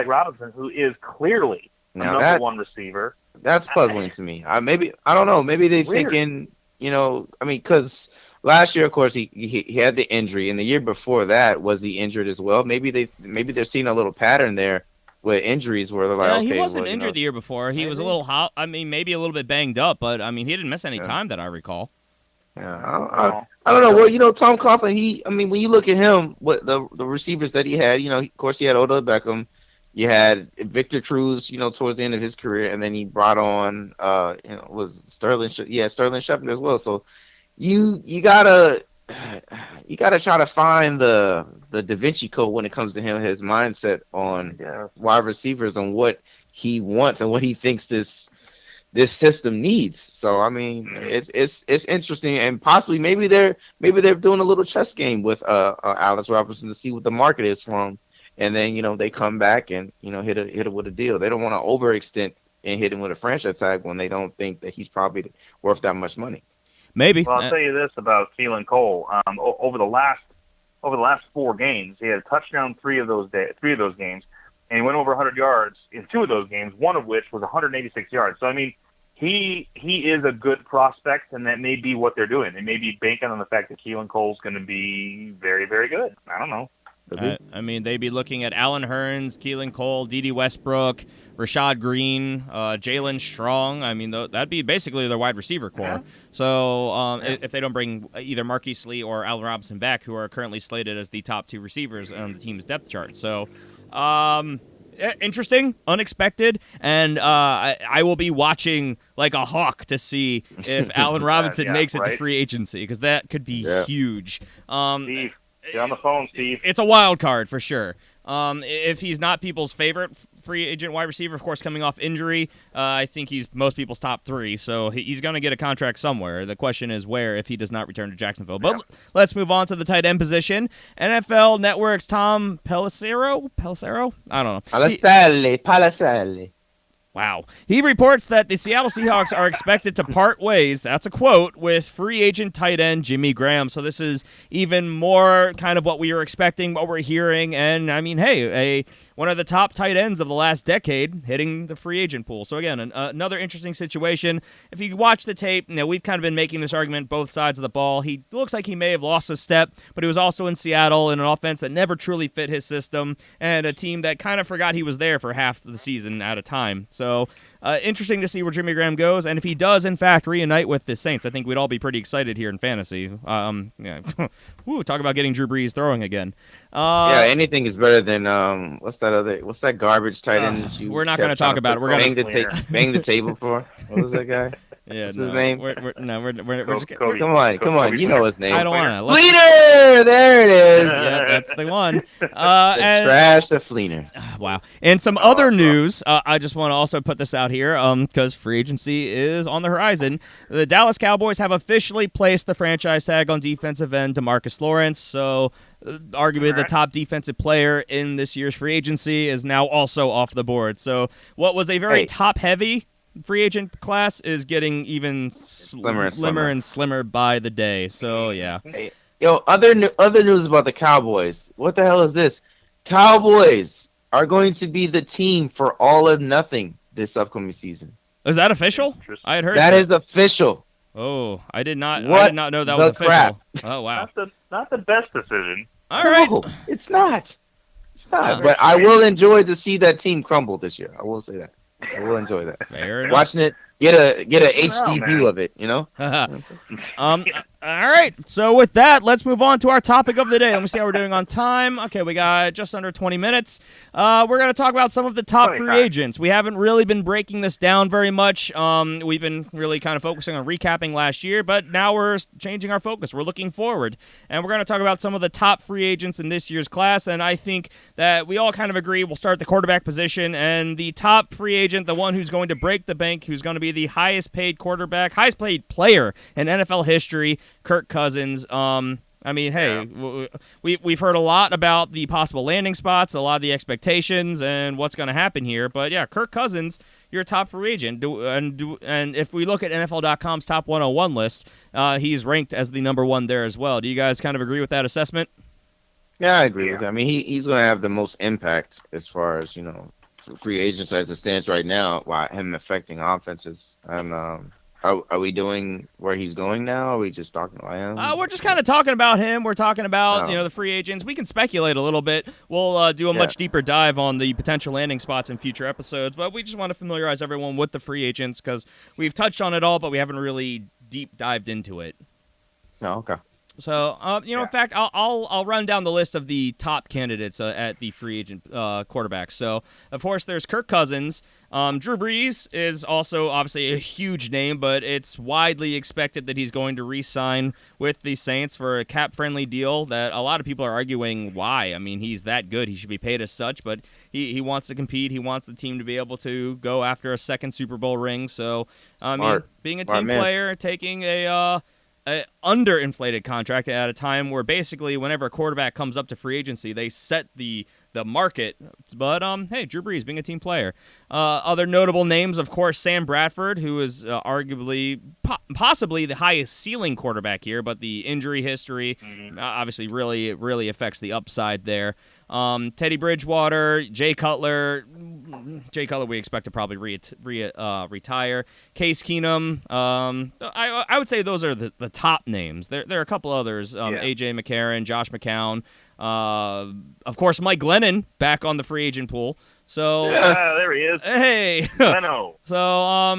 Robinson who is clearly the number one receiver. That's puzzling to me. I don't know. Maybe they're thinking, I mean, because last year, of course, he had the injury, and the year before that, was he injured as well? Maybe they're seeing a little pattern there with injuries where they're like, okay, he wasn't injured the year before. He was a little hot. I mean, maybe a little bit banged up, but I mean, he didn't miss any time that I recall. Yeah, I don't know. Well, Tom Coughlin, when you look at him, what the receivers that he had, of course, he had Odell Beckham. You had Victor Cruz, towards the end of his career, and then he brought on, was Sterling Shepard as well. So you gotta try to find the Da Vinci Code when it comes to him, his mindset on wide receivers, on what he wants and what he thinks this system needs. So I mean, it's interesting, and possibly maybe they're doing a little chess game with Alex Robinson to see what the market is for him. And then, they come back and, hit it with a deal. They don't want to overextend and hit him with a franchise tag when they don't think that he's probably worth that much money. Maybe. Well, I'll tell you this about Keelan Cole. Over the last 4 games, he had a touchdown 3 of those games, and he went over 100 yards in 2 of those games, one of which was 186 yards. So, I mean, he is a good prospect, and that may be what they're doing. They may be banking on the fact that Keelan Cole's going to be very, very good. I don't know. I mean, they'd be looking at Allen Hurns, Keelan Cole, D.D. Westbrook, Rashad Green, Jalen Strong. I mean, that'd be basically their wide receiver core. Yeah. So if they don't bring either Marquise Lee or Allen Robinson back, who are currently slated as the top 2 receivers on the team's depth chart. So interesting, unexpected, and I will be watching like a hawk to see if Allen Robinson makes it to free agency, because that could be huge. Steve, Get on the phone, Steve. It's a wild card for sure. If he's not people's favorite free agent wide receiver, of course, coming off injury, I think he's most people's top 3. So he's going to get a contract somewhere. The question is where if he does not return to Jacksonville. But let's move on to the tight end position. NFL Network's Tom Pelissero? I don't know. Palacelli. Wow. He reports that the Seattle Seahawks are expected to part ways, that's a quote, with free agent tight end Jimmy Graham. So this is even more kind of what we were expecting, what we're hearing. And, I mean, hey, one of the top tight ends of the last decade hitting the free agent pool. So, again, another interesting situation. If you watch the tape, we've kind of been making this argument both sides of the ball. He looks like he may have lost a step, but he was also in Seattle in an offense that never truly fit his system and a team that kind of forgot he was there for half the season at a time. So interesting to see where Jimmy Graham goes, and if he does, in fact, reunite with the Saints, I think we'd all be pretty excited here in fantasy. Woo, talk about getting Drew Brees throwing again. Anything is better than what's that garbage tight end? We're not going to talk about it. We're going to bang the table for. What was that guy? Yeah, what's his name? We're just come on, you know his name. I don't want to. Fleener, there it is. Yeah, that's the one. Trash of Fleener. Wow. And some other news. I just want to also put this out here because free agency is on the horizon. The Dallas Cowboys have officially placed the franchise tag on defensive end DeMarcus Lawrence. So arguably the top defensive player in this year's free agency is now also off the board. So what was a very top-heavy free agent class is getting even slimmer and slimmer by the day. So, yeah. Hey, other news about the Cowboys. What the hell is this? Cowboys are going to be the team for all or nothing this upcoming season. Is that official? I had heard that is official. Oh, I did not know that was official. Crap? Oh, wow. Not the best decision. All right. No, it's not. But I will enjoy to see that team crumble this year. I will say that. I will enjoy that. Fair enough. Watching it, get a HD view of it, All right. So with that, let's move on to our topic of the day. Let me see how we're doing on time. Okay, we got just under 20 minutes. We're going to talk about some of the top free agents. We haven't really been breaking this down very much. We've been really kind of focusing on recapping last year, but now we're changing our focus. We're looking forward, and we're going to talk about some of the top free agents in this year's class, and I think that we all kind of agree we'll start at the quarterback position, and the top free agent, the one who's going to break the bank, who's going to be the highest paid player in NFL history, Kirk Cousins. We've heard a lot about the possible landing spots, a lot of the expectations, and what's going to happen here. But yeah, Kirk Cousins, you're a top free agent. And if we look at NFL.com's top 101 list, he's ranked as the number one there as well. Do you guys kind of agree with that assessment? Yeah, I agree with that. I mean, he's going to have the most impact as far as free agents as it stands right now. Him affecting offenses and. Are we doing where he's going now? Or are we just talking about him? We're just kind of talking about him. We're talking about the free agents. We can speculate a little bit. We'll do a much deeper dive on the potential landing spots in future episodes. But we just want to familiarize everyone with the free agents because we've touched on it all, but we haven't really deep dived into it. Oh, okay. So, in fact, I'll run down the list of the top candidates at the free agent quarterbacks. So, of course, there's Kirk Cousins. Drew Brees is also obviously a huge name, but it's widely expected that he's going to re-sign with the Saints for a cap-friendly deal that a lot of people are arguing why. I mean, he's that good. He should be paid as such, but he wants to compete. He wants the team to be able to go after a second Super Bowl ring. So, being a team player, taking a underinflated contract at a time where basically whenever a quarterback comes up to free agency, they set the market. But, hey, Drew Brees being a team player. Other notable names, of course, Sam Bradford, who is arguably possibly the highest ceiling quarterback here, but the injury history obviously really affects the upside there. Teddy Bridgewater, Jay Cutler we expect to probably retire. Case Keenum, I would say those are the top names. There are a couple others, A.J. McCarron, Josh McCown, of course Mike Glennon back on the free agent pool. So there he is. Hey, Leno. So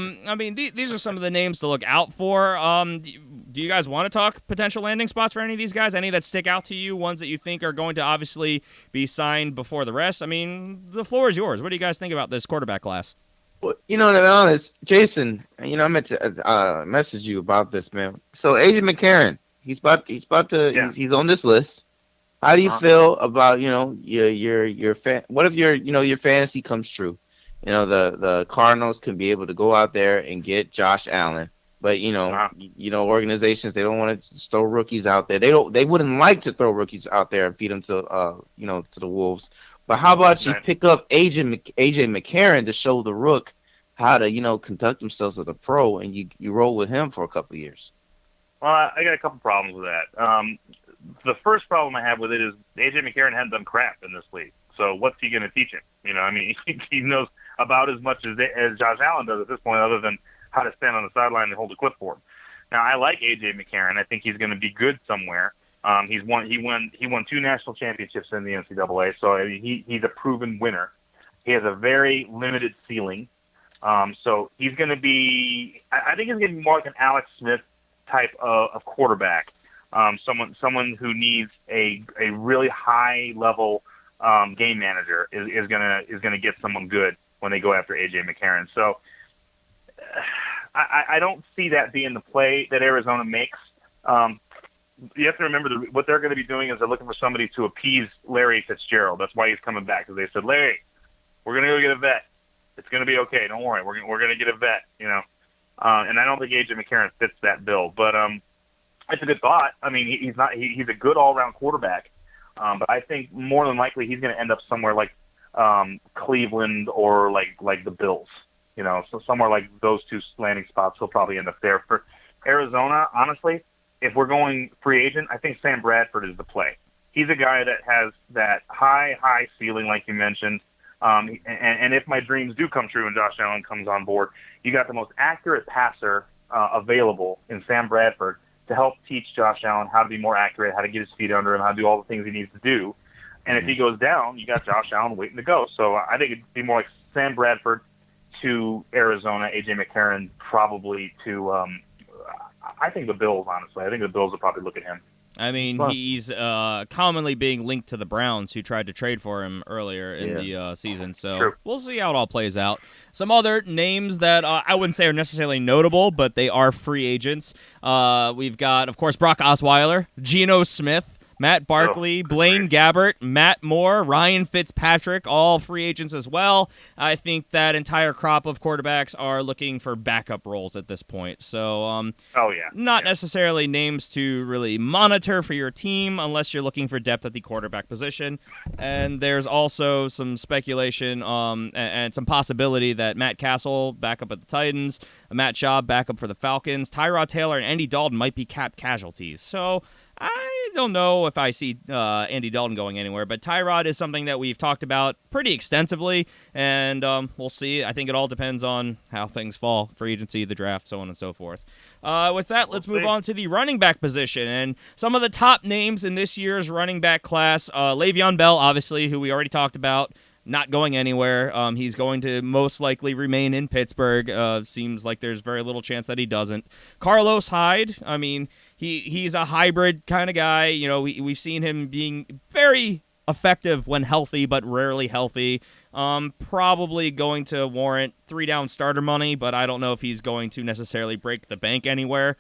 these are some of the names to look out for. Do you guys want to talk potential landing spots for any of these guys? Any that stick out to you? Ones that you think are going to obviously be signed before the rest? I mean, the floor is yours. What do you guys think about this quarterback class? Well, to be honest, Jason, I meant to message you about this, man. So A.J. McCarron, he's on this list. How do you feel about what if your fantasy comes true? The Cardinals can be able to go out there and get Josh Allen, but organizations, they don't want to throw rookies out there. They wouldn't like to throw rookies out there and feed them to the wolves. But how about you pick up AJ McCarron to show the rook how to conduct themselves as a pro, and you roll with him for a couple of years? Well, I got a couple problems with that. The first problem I have with it is AJ McCarron hasn't done crap in this league. So what's he going to teach him? He knows about as much as Josh Allen does at this point, other than how to stand on the sideline and hold a clipboard. Now, I like AJ McCarron. I think he's going to be good somewhere. He won 2 national championships in the NCAA, so he's a proven winner. He has a very limited ceiling. So he's going to be, I think he's going to be more like an Alex Smith type of quarterback. Someone who needs a really high level game manager is gonna get someone good when they go after AJ McCarron. So I don't see that being the play that Arizona makes. You have to remember what they're going to be doing is they're looking for somebody to appease Larry Fitzgerald. That's why he's coming back, because they said, Larry, we're going to go get a vet. It's going to be okay. Don't worry. We're going to get a vet. And I don't think AJ McCarron fits that bill, but it's a good thought. I mean, he's a good all-around quarterback, but I think more than likely he's going to end up somewhere like Cleveland or like the Bills. So somewhere like those 2 landing spots, he'll probably end up there. For Arizona, honestly, if we're going free agent, I think Sam Bradford is the play. He's a guy that has that high ceiling, like you mentioned. And if my dreams do come true and Josh Allen comes on board, you got the most accurate passer available in Sam Bradford to help teach Josh Allen how to be more accurate, how to get his feet under him, how to do all the things he needs to do. And if he goes down, you got Josh Allen waiting to go. So I think it'd be more like Sam Bradford to Arizona, AJ McCarron probably to I think the Bills, honestly. I think the Bills will probably look at him. I mean, he's commonly being linked to the Browns, who tried to trade for him earlier in the season. So we'll see how it all plays out. Some other names that I wouldn't say are necessarily notable, but they are free agents. We've got, of course, Brock Osweiler, Geno Smith, Matt Barkley, Blaine Gabbert, Matt Moore, Ryan Fitzpatrick, all free agents as well. I think that entire crop of quarterbacks are looking for backup roles at this point. So, not necessarily names to really monitor for your team unless you're looking for depth at the quarterback position. And there's also some speculation and some possibility that Matt Castle, backup at the Titans, Matt Schaub, backup for the Falcons, Tyrod Taylor, and Andy Dalton might be cap casualties. So I don't know if I see Andy Dalton going anywhere, but Tyrod is something that we've talked about pretty extensively, and we'll see. I think it all depends on how things fall, free agency, the draft, so on and so forth. With that, let's move on to the running back position, and some of the top names in this year's running back class. Le'Veon Bell, obviously, who we already talked about, not going anywhere. He's going to most likely remain in Pittsburgh. Seems like there's very little chance that he doesn't. Carlos Hyde, I mean, he's a hybrid kind of guy. We've seen him being very effective when healthy, but rarely healthy. Probably going to warrant 3-down starter money, but I don't know if he's going to necessarily break the bank anywhere.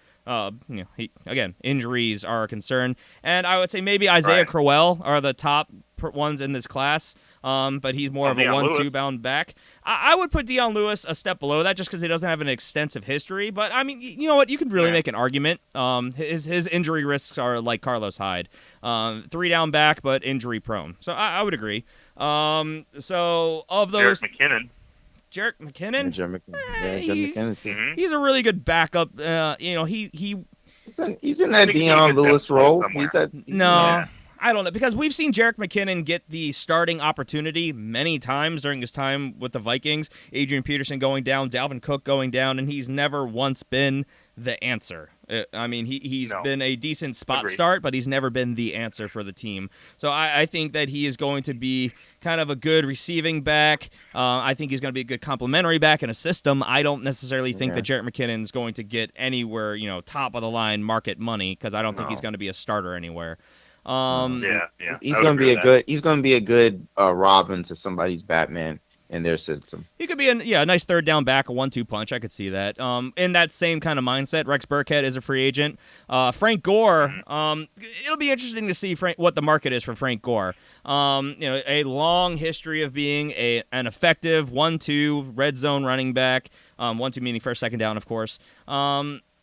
Injuries are a concern. And I would say maybe Isaiah Crowell are the top ones in this class. But he's more of a 1-2 bound back. I would put Deion Lewis a step below that just because he doesn't have an extensive history. But, I mean, you know what? You could really make an argument. His injury risks are like Carlos Hyde. 3-down back, but injury prone. So I would agree. So of those... Jerick McKinnon? Jerick McKinnon. He's a really good backup. He's in that Deion Lewis role. I don't know, because we've seen Jerick McKinnon get the starting opportunity many times during his time with the Vikings. Adrian Peterson going down, Dalvin Cook going down, and he's never once been the answer. I mean, he's been a decent spot start, but he's never been the answer for the team. So I think that he is going to be kind of a good receiving back. I think he's going to be a good complementary back in a system. I don't necessarily think that Jerick McKinnon is going to get anywhere, top of the line market money, because I don't think he's going to be a starter anywhere. He's gonna be a good Robin to somebody's Batman. in their system. He could be a nice third down back, a 1-2 punch. I could see that. In that same kind of mindset, Rex Burkhead is a free agent. Frank Gore, it'll be interesting to see what the market is for Frank Gore. A long history of being an effective 1-2 red zone running back. 1-2 meaning first, second down, of course.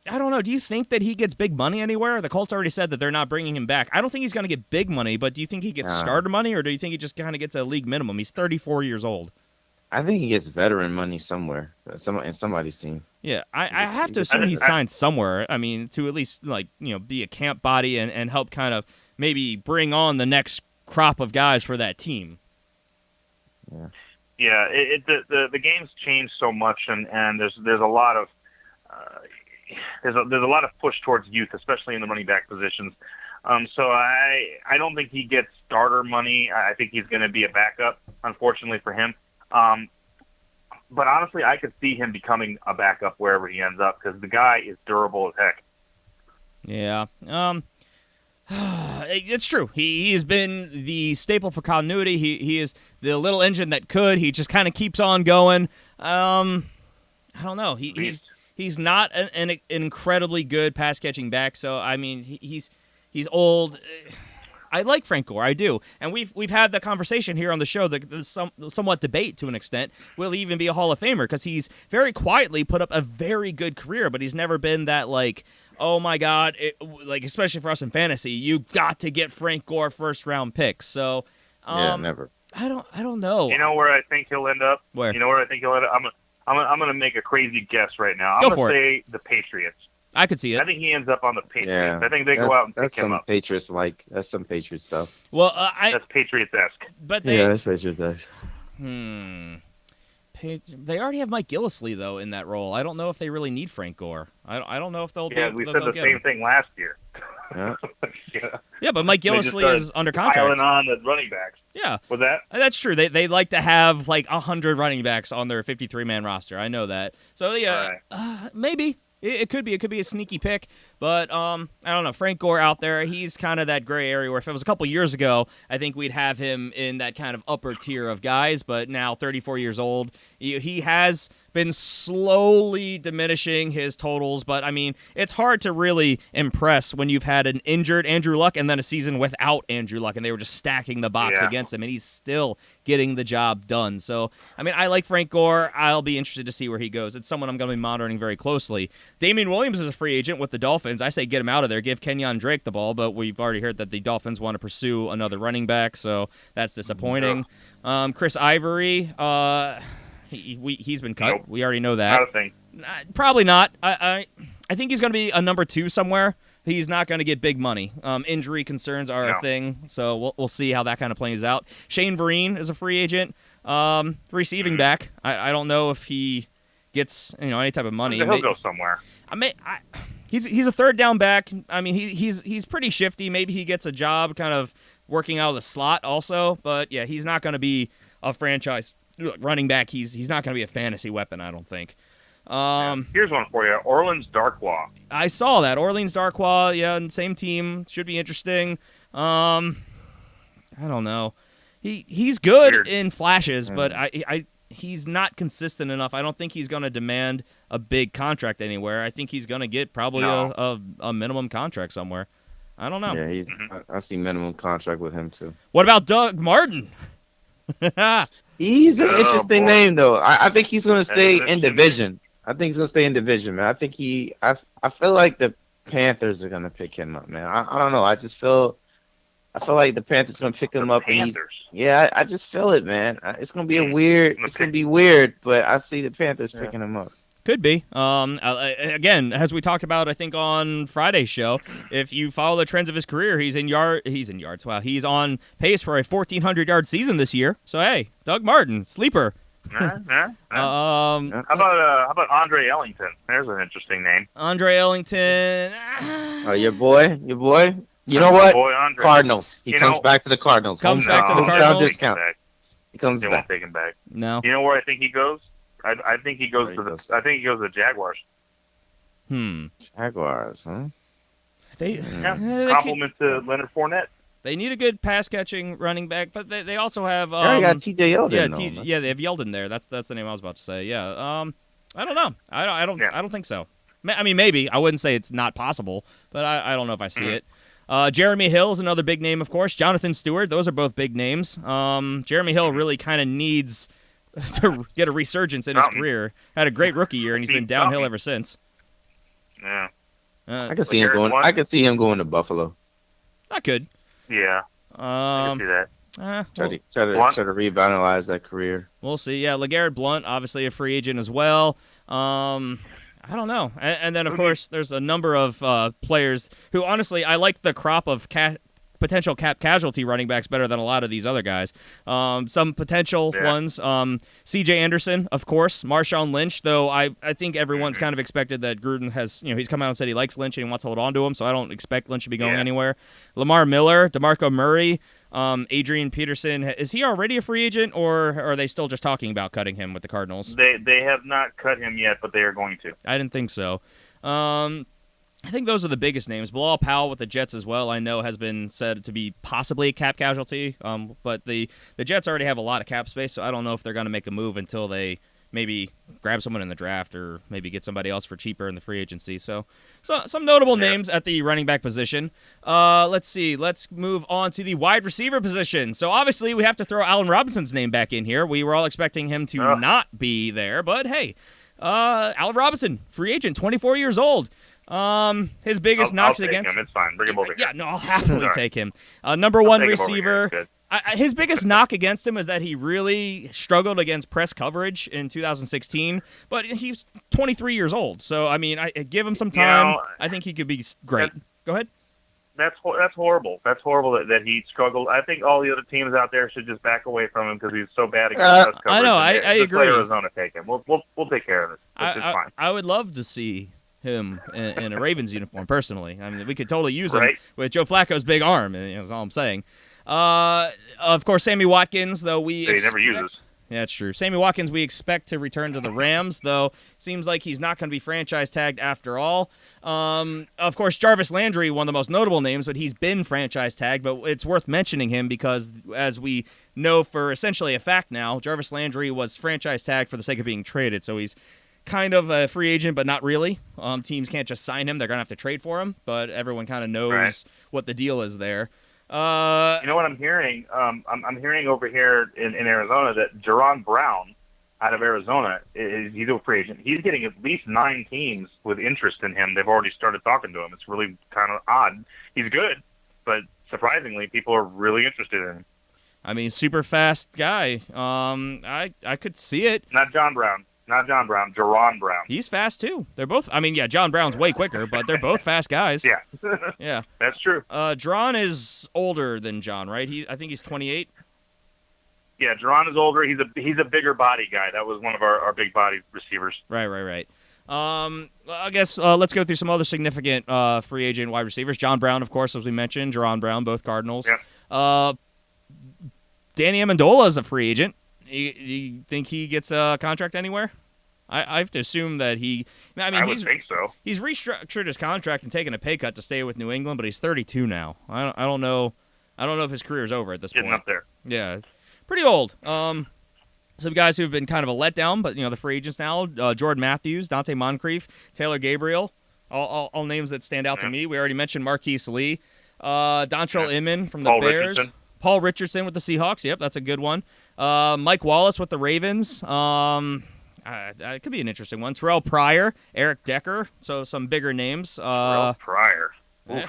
I don't know. Do you think that he gets big money anywhere? The Colts already said that they're not bringing him back. I don't think he's going to get big money, but do you think he gets starter money, or do you think he just kind of gets a league minimum? He's 34 years old. I think he gets veteran money somewhere, in somebody's team. Yeah, I have to assume he's signed somewhere. I mean, to at least be a camp body and help kind of maybe bring on the next crop of guys for that team. Yeah. The game's changed so much, and there's a lot of there's a lot of push towards youth, especially in the running back positions. So I don't think he gets starter money. I think he's going to be a backup, unfortunately for him. But honestly, I could see him becoming a backup wherever he ends up because the guy is durable as heck. Yeah. It's true. He has been the staple for continuity. He is the little engine that could. He just kind of keeps on going. I don't know. He's not an incredibly good pass catching back. So I mean, he's old. I like Frank Gore, I do, and we've had the conversation here on the show that somewhat debate to an extent. Will he even be a Hall of Famer? Because he's very quietly put up a very good career, but he's never been that oh my God, especially for us in fantasy, you've got to get Frank Gore first round picks. So never. I don't know. You know where I think he'll end up? Where? You know where I think he'll end up? I'm going to make a crazy guess right now. I'm going to say the Patriots. I could see it. I think he ends up on the Patriots. Yeah, I think they go out and pick him up. That's some Patriots stuff. Well, that's Patriots-esque. But that's Patriots-esque. They already have Mike Gillislee though in that role. I don't know if they really need Frank Gore. I don't know if they'll. Yeah, we said the same thing last year. Yeah. Yeah, but Mike Gillislee is under contract. Piling on the running backs. Yeah. Was that? That's true. They like to have 100 running backs on their 53-man roster. I know that. So yeah, maybe. It could be. It could be a sneaky pick, but I don't know. Frank Gore out there, he's kind of that gray area where if it was a couple years ago, I think we'd have him in that kind of upper tier of guys, but now 34 years old, he has been slowly diminishing his totals, but I mean, it's hard to really impress when you've had an injured Andrew Luck and then a season without Andrew Luck, and they were just stacking the box against him, and he's still getting the job done. So, I mean, I like Frank Gore. I'll be interested to see where he goes. It's someone I'm going to be monitoring very closely. Damian Williams is a free agent with the Dolphins. I say get him out of there. Give Kenyon Drake the ball, but we've already heard that the Dolphins want to pursue another running back, so that's disappointing. Chris Ivory, he's been cut. Nope. We already know that. Not a thing. Probably not. I think he's going to be a number 2 somewhere. He's not going to get big money. Injury concerns are a thing, so we'll see how that kind of plays out. Shane Vereen is a free agent, receiving back. I don't know if he gets any type of money. He'll go somewhere. He's a third down back. I mean, he's pretty shifty. Maybe he gets a job kind of working out of the slot also, but yeah, he's not going to be a franchise running back. He's not going to be a fantasy weapon, I don't think. Here's one for you. Orleans Darkwa. I saw that. Orleans Darkwa, yeah, same team. Should be interesting. I don't know. He's good in flashes, but he's not consistent enough. I don't think he's going to demand a big contract anywhere. I think he's going to get probably a minimum contract somewhere. I don't know. Yeah, I see minimum contract with him too. What about Doug Martin? He's an interesting name, though. I think he's going to stay in division. I think he's going to stay in division, man. I feel like the Panthers are going to pick him up, man. I don't know. I feel like the Panthers are going to pick him up. I just feel it, man. It's going to be it's going to be weird, but I see the Panthers picking him up. Could be. Again, as we talked about, I think on Friday's show, if you follow the trends of his career, he's in yards. Wow, he's on pace for a 1,400-yard season this year. So hey, Doug Martin, sleeper. How about Andre Ellington? There's an interesting name. Andre Ellington. Your boy. You know what? Boy Andre. Cardinals. He comes back to the Cardinals. Comes back to the Cardinals. Discount. He comes back. They won't take him back. No. You know where I think he goes? I think he goes to the Jaguars. Jaguars, huh? They compliment to Leonard Fournette. They need a good pass-catching running back, but they also have. They already got T.J. Yeldon. Yeah, they have Yeldon there. That's the name I was about to say. Yeah. I don't know. I don't think so. I mean, maybe. I wouldn't say it's not possible, but I don't know if I see it. Jeremy Hill is another big name, of course. Jonathan Stewart. Those are both big names. Jeremy Hill really kind of needs to get a resurgence in his career. Had a great rookie year, and he's been downhill ever since. Yeah. I can see him going. I can see him going to Buffalo. I could. Yeah. I can see that. Try to revitalize that career. We'll see. Yeah, LeGarrette Blount, obviously a free agent as well. I don't know. And then, of course, there's a number of players who, honestly, I like the crop of potential cap casualty running backs better than a lot of these other guys. Some potential ones. C.J. Anderson, of course. Marshawn Lynch, though I think everyone's kind of expected that Gruden has, he's come out and said he likes Lynch and he wants to hold on to him, so I don't expect Lynch to be going anywhere. Lamar Miller, DeMarco Murray, Adrian Peterson. Is he already a free agent, or are they still just talking about cutting him with the Cardinals? They have not cut him yet, but they are going to. I didn't think so. I think those are the biggest names. Bilal Powell with the Jets as well, I know, has been said to be possibly a cap casualty. But the Jets already have a lot of cap space, so I don't know if they're going to make a move until they maybe grab someone in the draft or maybe get somebody else for cheaper in the free agency. So some notable names at the running back position. Let's see. Let's move on to the wide receiver position. So obviously we have to throw Allen Robinson's name back in here. We were all expecting him to not be there, but hey, Allen Robinson, free agent, 24 years old. His biggest knocks against him. It's fine. Bring him over here. Yeah, no, I'll happily take him. Number one receiver. His biggest knock against him is that he really struggled against press coverage in 2016, but he's 23 years old. So, I mean, I give him some time. I think he could be great. Go ahead. That's horrible. That's horrible that he struggled. I think all the other teams out there should just back away from him because he's so bad against press coverage. I know. I agree. Let Arizona take him. We'll take care of it. It's fine. I would love to see him in a Ravens uniform, personally. I mean, we could totally use him with Joe Flacco's big arm, that's all I'm saying. Of course, Sammy Watkins, though he never uses. Yeah, that's true. Sammy Watkins, we expect to return to the Rams, though seems like he's not going to be franchise tagged after all. Of course, Jarvis Landry, one of the most notable names, but he's been franchise tagged, but it's worth mentioning him because, as we know for essentially a fact now, Jarvis Landry was franchise tagged for the sake of being traded, so he's kind of a free agent, but not really. Teams can't just sign him. They're going to have to trade for him, but everyone kind of knows what the deal is there. You know what I'm hearing? I'm hearing over here in Arizona that Jerron Brown out of Arizona, he's a free agent. He's getting at least 9 teams with interest in him. They've already started talking to him. It's really kind of odd. He's good, but surprisingly, people are really interested in him. I mean, super fast guy. I could see it. Not John Brown, Jerron Brown. He's fast, too. They're both, John Brown's way quicker, but they're both fast guys. Yeah. Yeah. That's true. Jerron is older than John, right? I think he's 28. Yeah, Jerron is older. He's a bigger body guy. That was one of our big body receivers. Right. I guess let's go through some other significant free agent wide receivers. John Brown, of course, as we mentioned. Jerron Brown, both Cardinals. Yep. Danny Amendola is a free agent. You think he gets a contract anywhere? I have to assume that he. I would think so. He's restructured his contract and taken a pay cut to stay with New England, but he's 32 now. I don't know. I don't know if his career is over at this point. Getting up there. Yeah, pretty old. Some guys who have been kind of a letdown, but the free agents now: Jordan Matthews, Dante Moncrief, Taylor Gabriel. All names that stand out to me. We already mentioned Marquise Lee, Dontrell Inman from the Bears. Richardson. Paul Richardson with the Seahawks. Yep, that's a good one. Mike Wallace with the Ravens. It could be an interesting one. Terrell Pryor, Eric Decker. So some bigger names. Terrell Pryor. Hey,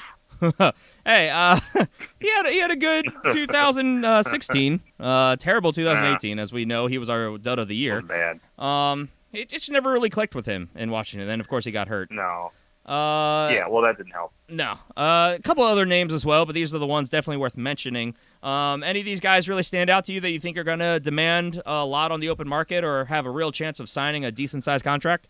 he had a good 2016. Terrible 2018, as we know. He was our dud of the year. Bad. It just never really clicked with him in Washington. Then, of course, he got hurt. No. That didn't help. No. A couple other names as well, but these are the ones definitely worth mentioning. Any of these guys really stand out to you that you think are going to demand a lot on the open market or have a real chance of signing a decent-sized contract?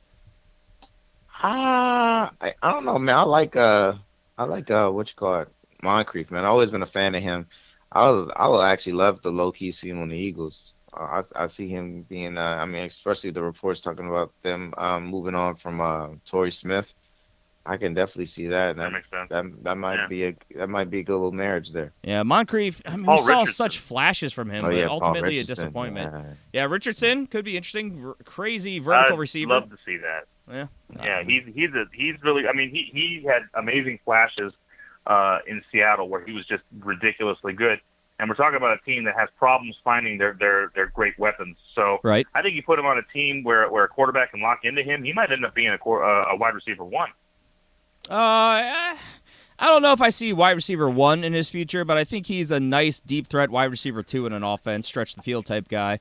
I don't know, man. I like what you call it, Moncrief, man. I've always been a fan of him. I would actually love to low-key see him on the Eagles. I see him being, especially the reports talking about them moving on from Torrey Smith. I can definitely see that. That makes sense. That might be a good little marriage there. Yeah, Moncrief. I mean, we saw such flashes from him, but ultimately a disappointment. Yeah, Richardson could be interesting. Crazy vertical receiver. I'd love to see that. Yeah. He's really. I mean, he had amazing flashes in Seattle where he was just ridiculously good. And we're talking about a team that has problems finding their great weapons. So right. I think you put him on a team where a quarterback can lock into him, he might end up being a wide receiver 1. I don't know if I see wide receiver 1 in his future, but I think he's a nice deep threat wide receiver 2 in an offense, stretch the field type guy.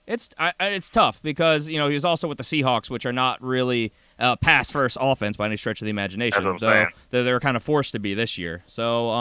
It's tough because he was also with the Seahawks, which are not really pass first offense by any stretch of the imagination. Though they're kind of forced to be this year. So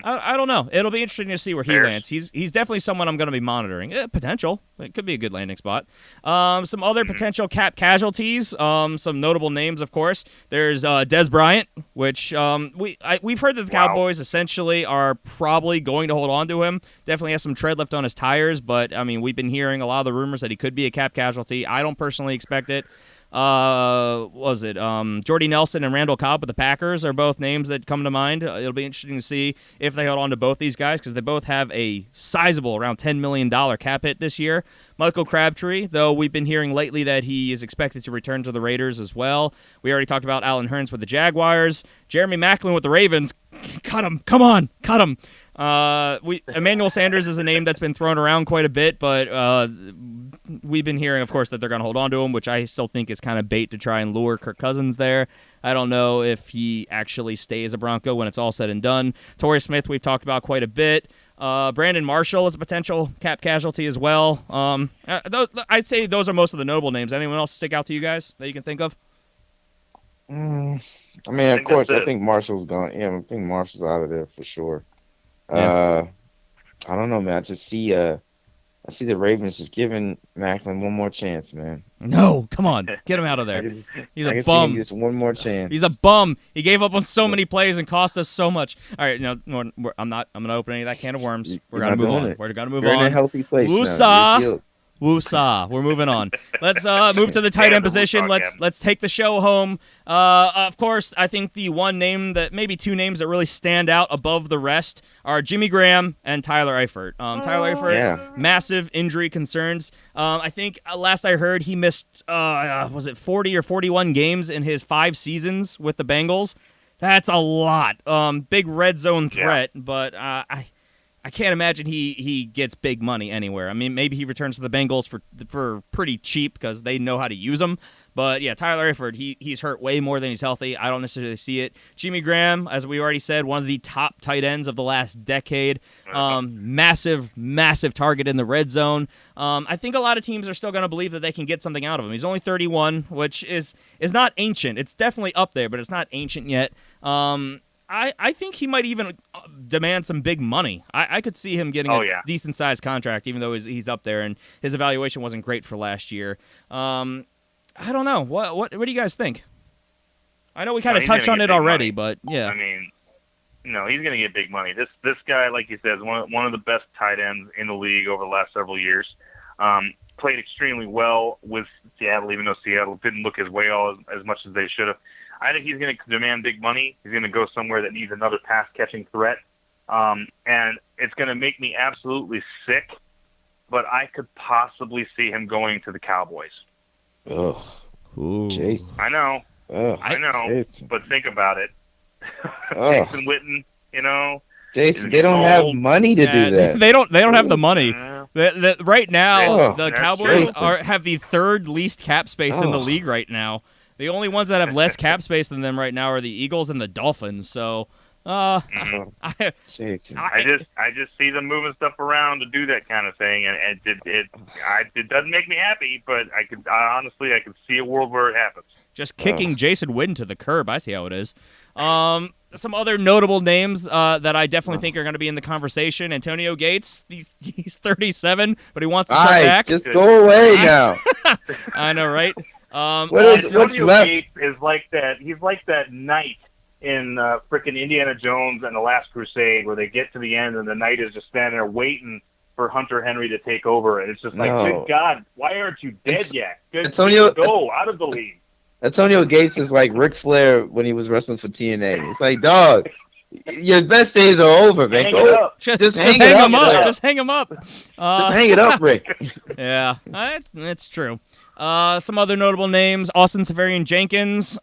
I don't know. It'll be interesting to see where he lands. He's definitely someone I'm going to be monitoring. Potential. It could be a good landing spot. Some other potential cap casualties. Some notable names, of course. There's Dez Bryant, which we've heard that the Cowboys essentially are probably going to hold on to him. Definitely has some tread left on his tires, but I mean we've been hearing a lot of the rumors that he could be a cap casualty. I don't personally expect it. Jordy Nelson and Randall Cobb with the Packers are both names that come to mind. It'll be interesting to see if they hold on to both these guys because they both have a sizable, around $10 million cap hit this year. Michael Crabtree, though we've been hearing lately that he is expected to return to the Raiders as well. We already talked about Allen Hurns with the Jaguars. Jeremy Maclin with the Ravens. Cut him. Come on. Cut him. Emmanuel Sanders is a name that's been thrown around quite a bit, but we've been hearing, of course, that they're going to hold on to him, which I still think is kind of bait to try and lure Kirk Cousins there. I don't know if he actually stays a Bronco when it's all said and done. Torrey Smith, we've talked about quite a bit. Brandon Marshall is a potential cap casualty as well. I'd say those are most of the notable names. Anyone else stick out to you guys that you can think of? I mean, of course, I think Marshall's gone. Yeah, I think Marshall's out of there for sure. Yeah. I don't know, man. I see the Ravens just giving Maclin one more chance, man. No, come on, get him out of there. He's a bum. Just one more chance. He's a bum. He gave up on so many plays and cost us so much. All right, I'm not going to open any of that can of worms. We're going to move on. We're going to move on. You're in a healthy place now. Woosah. We're moving on. Let's move to the tight end position. Let's take the show home. Of course, I think the one name maybe two names that really stand out above the rest are Jimmy Graham and Tyler Eifert. Tyler Eifert, massive injury concerns. I think last I heard he missed, was it 40 or 41 games in his 5 seasons with the Bengals? That's a lot. Big red zone threat, but I can't imagine he gets big money anywhere. I mean, maybe he returns to the Bengals for pretty cheap because they know how to use him. But, yeah, Tyler Eifert, he's hurt way more than he's healthy. I don't necessarily see it. Jimmy Graham, as we already said, one of the top tight ends of the last decade. Massive target in the red zone. I think a lot of teams are still going to believe that they can get something out of him. He's only 31, which is not ancient. It's definitely up there, but it's not ancient yet. I think he might even demand some big money. I could see him getting a decent-sized contract, even though he's up there, and his evaluation wasn't great for last year. I don't know. What do you guys think? I know we kind of touched on it already, but yeah. I mean, no, he's going to get big money. This guy, like you said, is one of the best tight ends in the league over the last several years. Played extremely well with Seattle, even though Seattle didn't look his way as much as they should have. I think he's going to demand big money. He's going to go somewhere that needs another pass-catching threat. And it's going to make me absolutely sick, but I could possibly see him going to the Cowboys. Ugh. Ooh. Jason. I know. Ugh. I know. Jason. But think about it. Jason Witten, Jason, they don't have money to do that. They don't have the money. Right now, the Cowboys have the third least cap space in the league right now. The only ones that have less cap space than them right now are the Eagles and the Dolphins. So, I just see them moving stuff around to do that kind of thing, and it doesn't make me happy. But I could see a world where it happens. Just kicking Jason Witten to the curb. I see how it is. Some other notable names that I definitely think are going to be in the conversance. Antonio Gates, he's 37, but he wants to come back. Just go away now. I know, right? What's left? Gates is like that. He's like that knight in frickin' Indiana Jones and the Last Crusade, where they get to the end and the knight is just standing there waiting for Hunter Henry to take over, and it's just like, good God, why aren't you dead yet? Go out of the league. Antonio Gates is like Ric Flair when he was wrestling for TNA. It's like, dog, your best days are over, man. Just hang him up. Just hang him up. Just hang it up, Rick. Yeah, that's true. Some other notable names: Austin Severian Jenkins.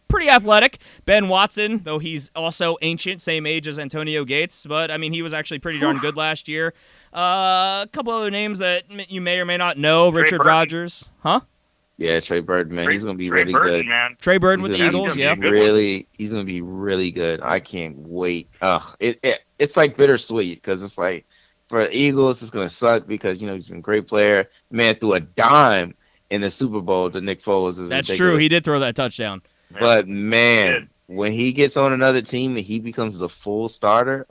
Pretty athletic. Ben Watson, though he's also ancient, same age as Antonio Gates, but I mean he was actually pretty darn good last year. A couple other names that you may or may not know: Richard Rogers, huh? Yeah, Trey Burton, man, he's gonna be really good. Man. Trey Burton with the Eagles, yeah. He's gonna be really good. I can't wait. It's like bittersweet because it's like for the Eagles, it's gonna suck because he's been a great player. Man threw a dime in the Super Bowl to Nick Foles. That's true. He did throw that touchdown. But man, when he gets on another team and he becomes a full starter,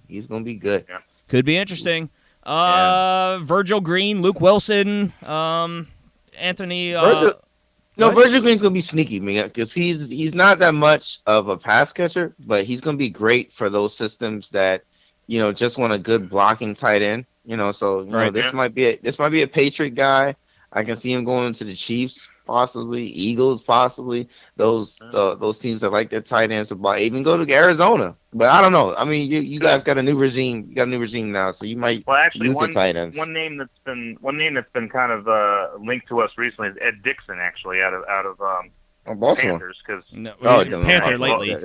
he's gonna be good. Yeah. Could be interesting. Virgil Green, Luke Wilson, Anthony. Virgil Green's gonna be sneaky, man, because he's not that much of a pass catcher, but he's gonna be great for those systems that just want a good blocking tight end. This might be a Patriot guy. I can see him going to the Chiefs, possibly Eagles, possibly those teams that like their tight ends to block. Even go to Arizona, but I don't know. I mean, you guys got a new regime. You got a new regime now, so you might use the tight ends. One name that's been kind of linked to us recently is Ed Dixon, actually out of Baltimore. Panthers, because Panther lately,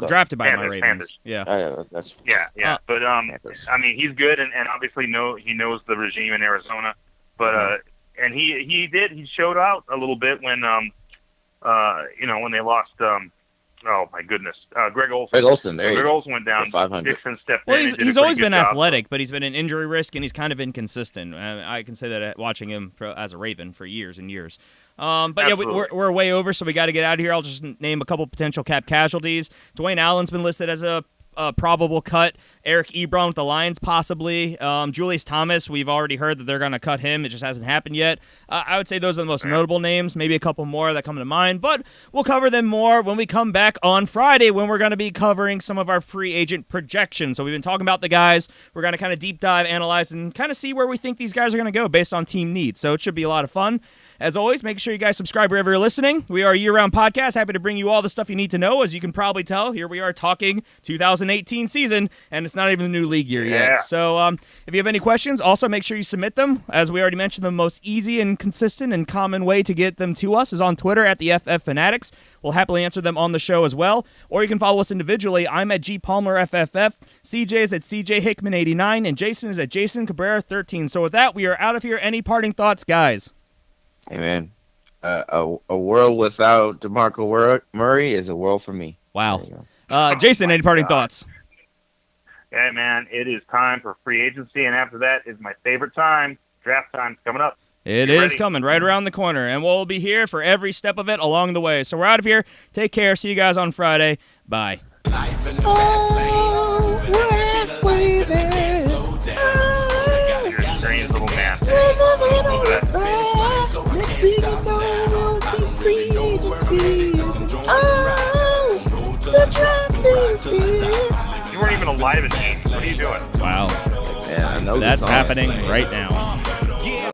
drafted by my Ravens. Panthers. Yeah. But I mean, he's good, and obviously he knows the regime in Arizona, but. And he showed out a little bit when when they lost oh my goodness, Greg Olsen. Greg Olsen went down. 500. Dixon stepped in. Well, he's always been athletic, but he's been an injury risk, and he's kind of inconsistent. I can say that watching him as a Raven for years and years. But absolutely. Yeah, we're way over, so we got to get out of here. I'll just name a couple potential cap casualties. Dwayne Allen's been listed as a probable cut. Eric Ebron with the Lions, possibly. Julius Thomas, we've already heard that they're going to cut him. It just hasn't happened yet. I would say those are the most notable names. Maybe a couple more that come to mind, but we'll cover them more when we come back on Friday when we're going to be covering some of our free agent projections. So we've been talking about the guys. We're going to kind of deep dive, analyze, and kind of see where we think these guys are going to go based on team needs. So it should be a lot of fun. As always, make sure you guys subscribe wherever you're listeing. We are a year-round podcast, happy to bring you all the stuff you need to know. As you can probably tell, here we are talking 2018 season, and it's not even the new league year yet. So if you have any questions, also make sure you submit them. As we already mentioned, the most easy and consistent and common way to get them to us is on Twitter at the FF Fanatics. We'll happily answer them on the show as well. Or you can follow us individually. I'm at GPalmerFFF, CJ is at CJHickman89, and Jason is at Jason Cabrera13. So with that, we are out of here. Any parting thoughts, guys? Hey, man, a world without DeMarco Murray is a world for me. Wow. Jason, any parting thoughts? Yeah, man, it is time for free agency, and after that is my favorite time. Draft time's coming up. It is coming right around the corner, and we'll be here for every step of it along the way. So we're out of here. Take care. See you guys on Friday. Bye. Strange little man. You weren't even alive in 8. What are you doing? Wow. Yeah, I know that's happening right now.